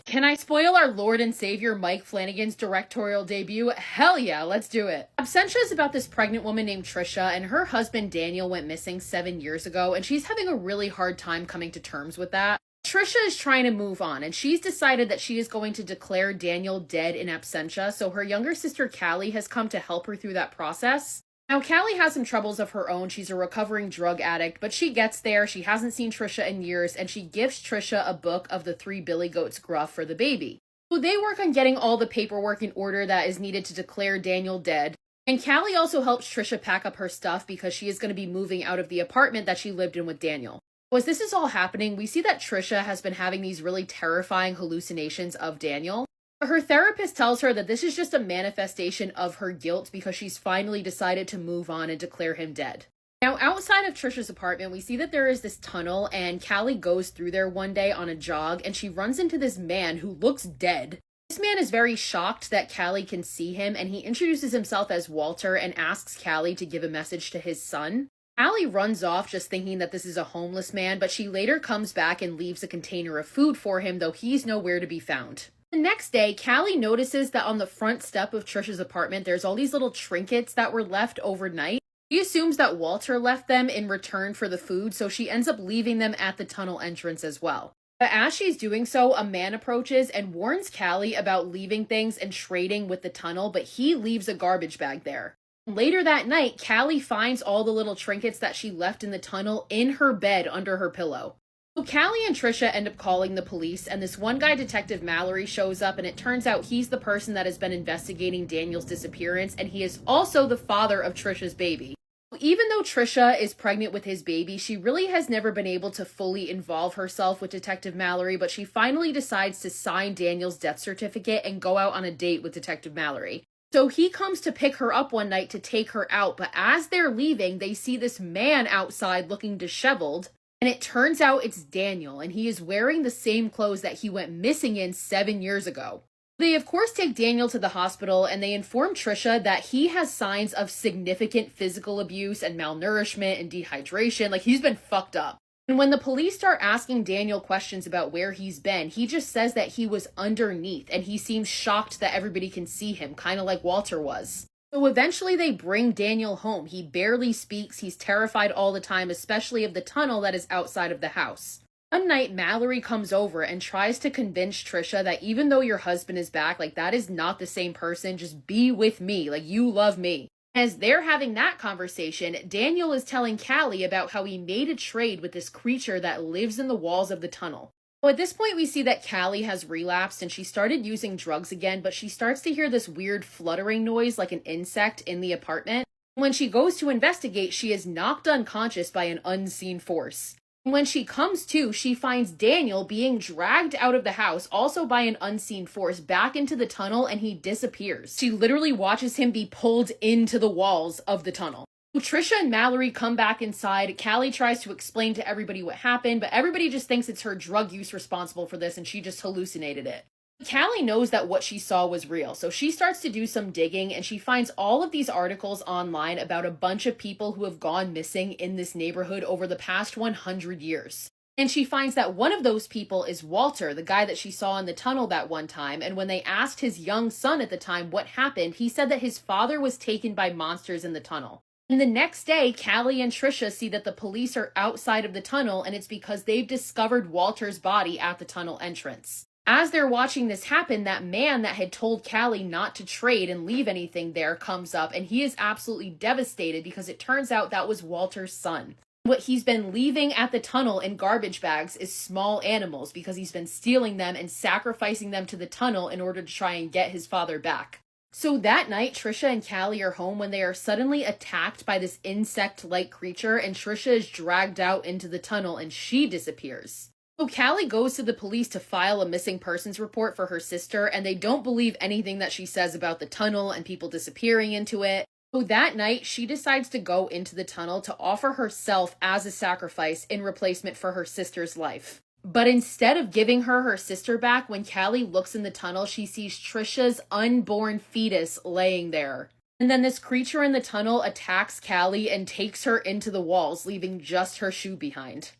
S9: Can I spoil our Lord and Savior Mike Flanagan's directorial debut? Hell yeah, let's do it. Absentia is about this pregnant woman named Trisha, and her husband Daniel went missing 7 years ago, and she's having a really hard time coming to terms with that. Trisha is trying to move on, and she's decided that she is going to declare Daniel dead in absentia, so her younger sister Callie has come to help her through that process. Now, Callie has some troubles of her own. She's a recovering drug addict, but she gets there. She hasn't seen Trisha in years, and she gifts Trisha a book of the 3 billy goats gruff for the baby. So they work on getting all the paperwork in order that is needed to declare Daniel dead. And Callie also helps Trisha pack up her stuff because she is going to be moving out of the apartment that she lived in with Daniel. As this is all happening, we see that Trisha has been having these really terrifying hallucinations of Daniel. Her therapist tells her that this is just a manifestation of her guilt because she's finally decided to move on and declare him dead. Now, outside of Trisha's apartment, we see that there is this tunnel, and Callie goes through there one day on a jog, and she runs into this man who looks dead. This man is very shocked that Callie can see him, and he introduces himself as Walter and asks Callie to give a message to his son. Callie runs off just thinking that this is a homeless man, but she later comes back and leaves a container of food for him, though he's nowhere to be found. The next day, Callie notices that on the front step of Trisha's apartment, there's all these little trinkets that were left overnight. She assumes that Walter left them in return for the food, so she ends up leaving them at the tunnel entrance as well. But as she's doing so, a man approaches and warns Callie about leaving things and trading with the tunnel, but he leaves a garbage bag there. Later that night, Callie finds all the little trinkets that she left in the tunnel in her bed under her pillow. So Callie and Trisha end up calling the police, and this one guy, Detective Mallory, shows up, and it turns out he's the person that has been investigating Daniel's disappearance, and he is also the father of Trisha's baby. Even though Trisha is pregnant with his baby, she really has never been able to fully involve herself with Detective Mallory, but she finally decides to sign Daniel's death certificate and go out on a date with Detective Mallory. So he comes to pick her up one night to take her out, but as they're leaving, they see this man outside looking disheveled, and it turns out it's Daniel, and he is wearing the same clothes that he went missing in 7 years ago. They, of course, take Daniel to the hospital, and they inform Trisha that he has signs of significant physical abuse and malnourishment and dehydration. Like, he's been fucked up. And when the police start asking Daniel questions about where he's been, he just says that he was underneath, and he seems shocked that everybody can see him, kind of like Walter was. So eventually they bring Daniel home. He barely speaks, he's terrified all the time, especially of the tunnel that is outside of the house. One night, Mallory comes over and tries to convince Trisha that even though your husband is back, like, that is not the same person, just be with me, like, you love me. As they're having that conversation, Daniel is telling Callie about how he made a trade with this creature that lives in the walls of the tunnel. So at this point, we see that Callie has relapsed and she started using drugs again, but she starts to hear this weird fluttering noise like an insect in the apartment. When she goes to investigate, she is knocked unconscious by an unseen force. When she comes to, she finds Daniel being dragged out of the house, also by an unseen force, back into the tunnel, and he disappears. She literally watches him be pulled into the walls of the tunnel. Trisha and Mallory come back inside. Callie tries to explain to everybody what happened, but everybody just thinks it's her drug use responsible for this, and she just hallucinated it. Callie knows that what she saw was real, so she starts to do some digging, and she finds all of these articles online about a bunch of people who have gone missing in this neighborhood over the past 100 years. And she finds that one of those people is Walter, the guy that she saw in the tunnel that one time, and when they asked his young son at the time what happened, he said that his father was taken by monsters in the tunnel. And the next day, Callie and Trisha see that the police are outside of the tunnel, and it's because they've discovered Walter's body at the tunnel entrance. As they're watching this happen, that man that had told Callie not to trade and leave anything there comes up, and he is absolutely devastated because it turns out that was Walter's son. What he's been leaving at the tunnel in garbage bags is small animals because he's been stealing them and sacrificing them to the tunnel in order to try and get his father back. So that night, Trisha and Callie are home when they are suddenly attacked by this insect-like creature, and Trisha is dragged out into the tunnel and she disappears. So Callie goes to the police to file a missing persons report for her sister, and they don't believe anything that she says about the tunnel and people disappearing into it. So that night, she decides to go into the tunnel to offer herself as a sacrifice in replacement for her sister's life. But instead of giving her sister back, when Callie looks in the tunnel, she sees Trisha's unborn fetus laying there. And then this creature in the tunnel attacks Callie and takes her into the walls, leaving just her shoe behind.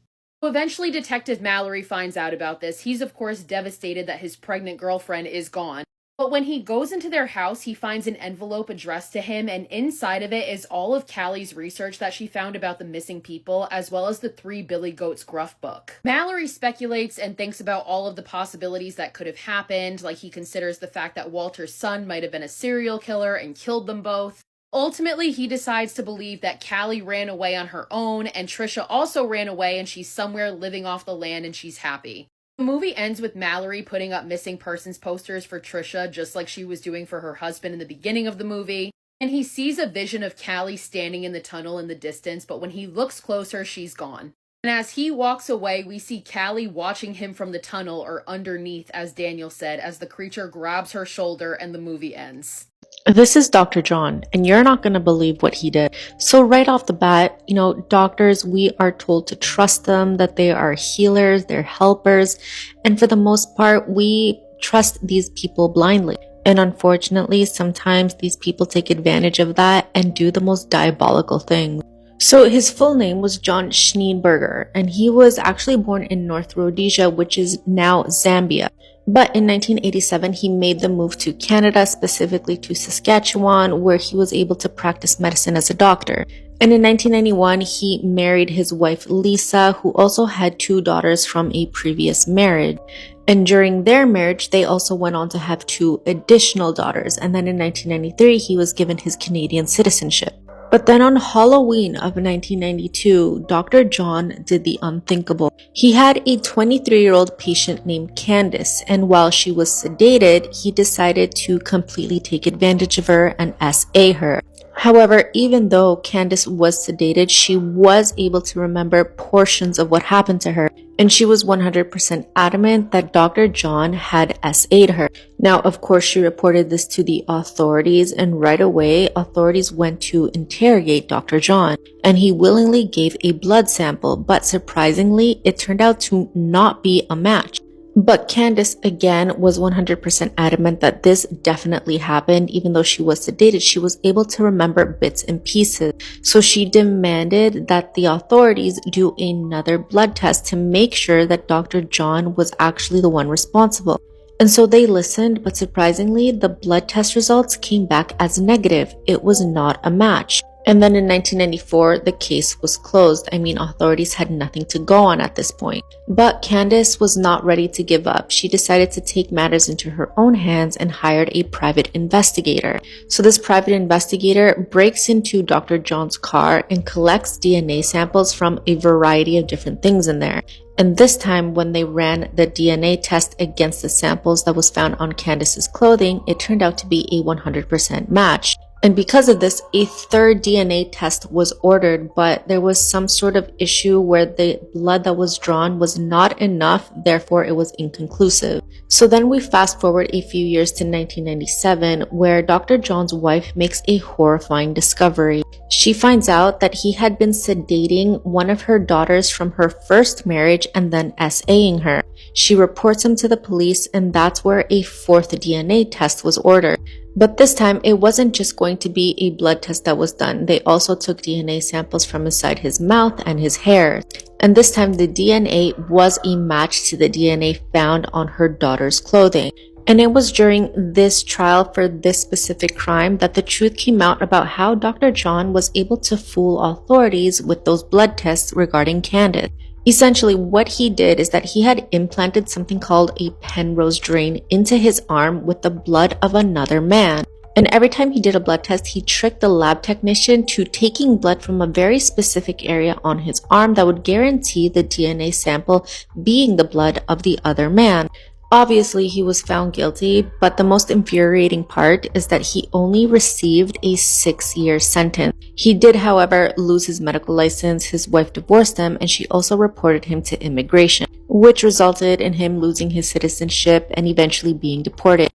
S9: Eventually, Detective Mallory finds out about this. He's, of course, devastated that his pregnant girlfriend is gone. But when he goes into their house, he finds an envelope addressed to him, and inside of it is all of Callie's research that she found about the missing people, as well as the 3 Billy Goats Gruff book. Mallory speculates and thinks about all of the possibilities that could have happened, like he considers the fact that Walter's son might have been a serial killer and killed them both. Ultimately, he decides to believe that Callie ran away on her own, and Trisha also ran away and she's somewhere living off the land and she's happy. The movie ends with Mallory putting up missing persons posters for Trisha, just like she was doing for her husband in the beginning of the movie. And he sees a vision of Callie standing in the tunnel in the distance, but when he looks closer, she's gone. And as he walks away, we see Callie watching him from the tunnel, or underneath, as Daniel said, as the creature grabs her shoulder and the movie ends.
S10: This is Dr. John, and you're not going to believe what he did. So right off the bat, doctors, we are told to trust them, that they are healers, they're helpers, and for the most part, we trust these people blindly. And unfortunately, sometimes these people take advantage of that and do the most diabolical things. So his full name was John Schneeberger, and he was actually born in North Rhodesia, which is now Zambia. But in 1987, he made the move to Canada, specifically to Saskatchewan, where he was able to practice medicine as a doctor. And in 1991, he married his wife Lisa, who also had 2 daughters from a previous marriage. And during their marriage, they also went on to have 2 additional daughters. And then in 1993, he was given his Canadian citizenship. But then on Halloween of 1992, Dr. John did the unthinkable. He had a 23-year-old patient named Candace, and while she was sedated, he decided to completely take advantage of her and SA her. However, even though Candace was sedated, she was able to remember portions of what happened to her, and she was 100% adamant that Dr. John had SA'd her. Now, of course, she reported this to the authorities, and right away, authorities went to interrogate Dr. John, and he willingly gave a blood sample, but surprisingly, it turned out to not be a match. But Candace, again, was 100% adamant that this definitely happened. Even though she was sedated, she was able to remember bits and pieces. So she demanded that the authorities do another blood test to make sure that Dr. John was actually the one responsible. And so they listened, but surprisingly, the blood test results came back as negative. It was not a match. And then in 1994, the case was closed. Authorities had nothing to go on at this point. But Candace was not ready to give up. She decided to take matters into her own hands and hired a private investigator. So this private investigator breaks into Dr. John's car and collects DNA samples from a variety of different things in there. And this time, when they ran the DNA test against the samples that was found on Candace's clothing, it turned out to be a 100% match. And because of this, a 3rd DNA test was ordered, but there was some sort of issue where the blood that was drawn was not enough, therefore it was inconclusive. So then we fast forward a few years to 1997, where Dr. John's wife makes a horrifying discovery. She finds out that he had been sedating one of her daughters from her first marriage and then SAing her. She reports him to the police, and that's where a 4th DNA test was ordered. But this time, it wasn't just going to be a blood test that was done. They also took DNA samples from inside his mouth and his hair. And this time, the DNA was a match to the DNA found on her daughter's clothing. And it was during this trial for this specific crime that the truth came out about how Dr. John was able to fool authorities with those blood tests regarding Candace. Essentially, what he did is that he had implanted something called a Penrose drain into his arm with the blood of another man. And every time he did a blood test, he tricked the lab technician to taking blood from a very specific area on his arm that would guarantee the DNA sample being the blood of the other man. Obviously, he was found guilty, but the most infuriating part is that he only received a 6-year sentence. He did, however, lose his medical license. His wife divorced him, and she also reported him to immigration, which resulted in him losing his citizenship and eventually being deported.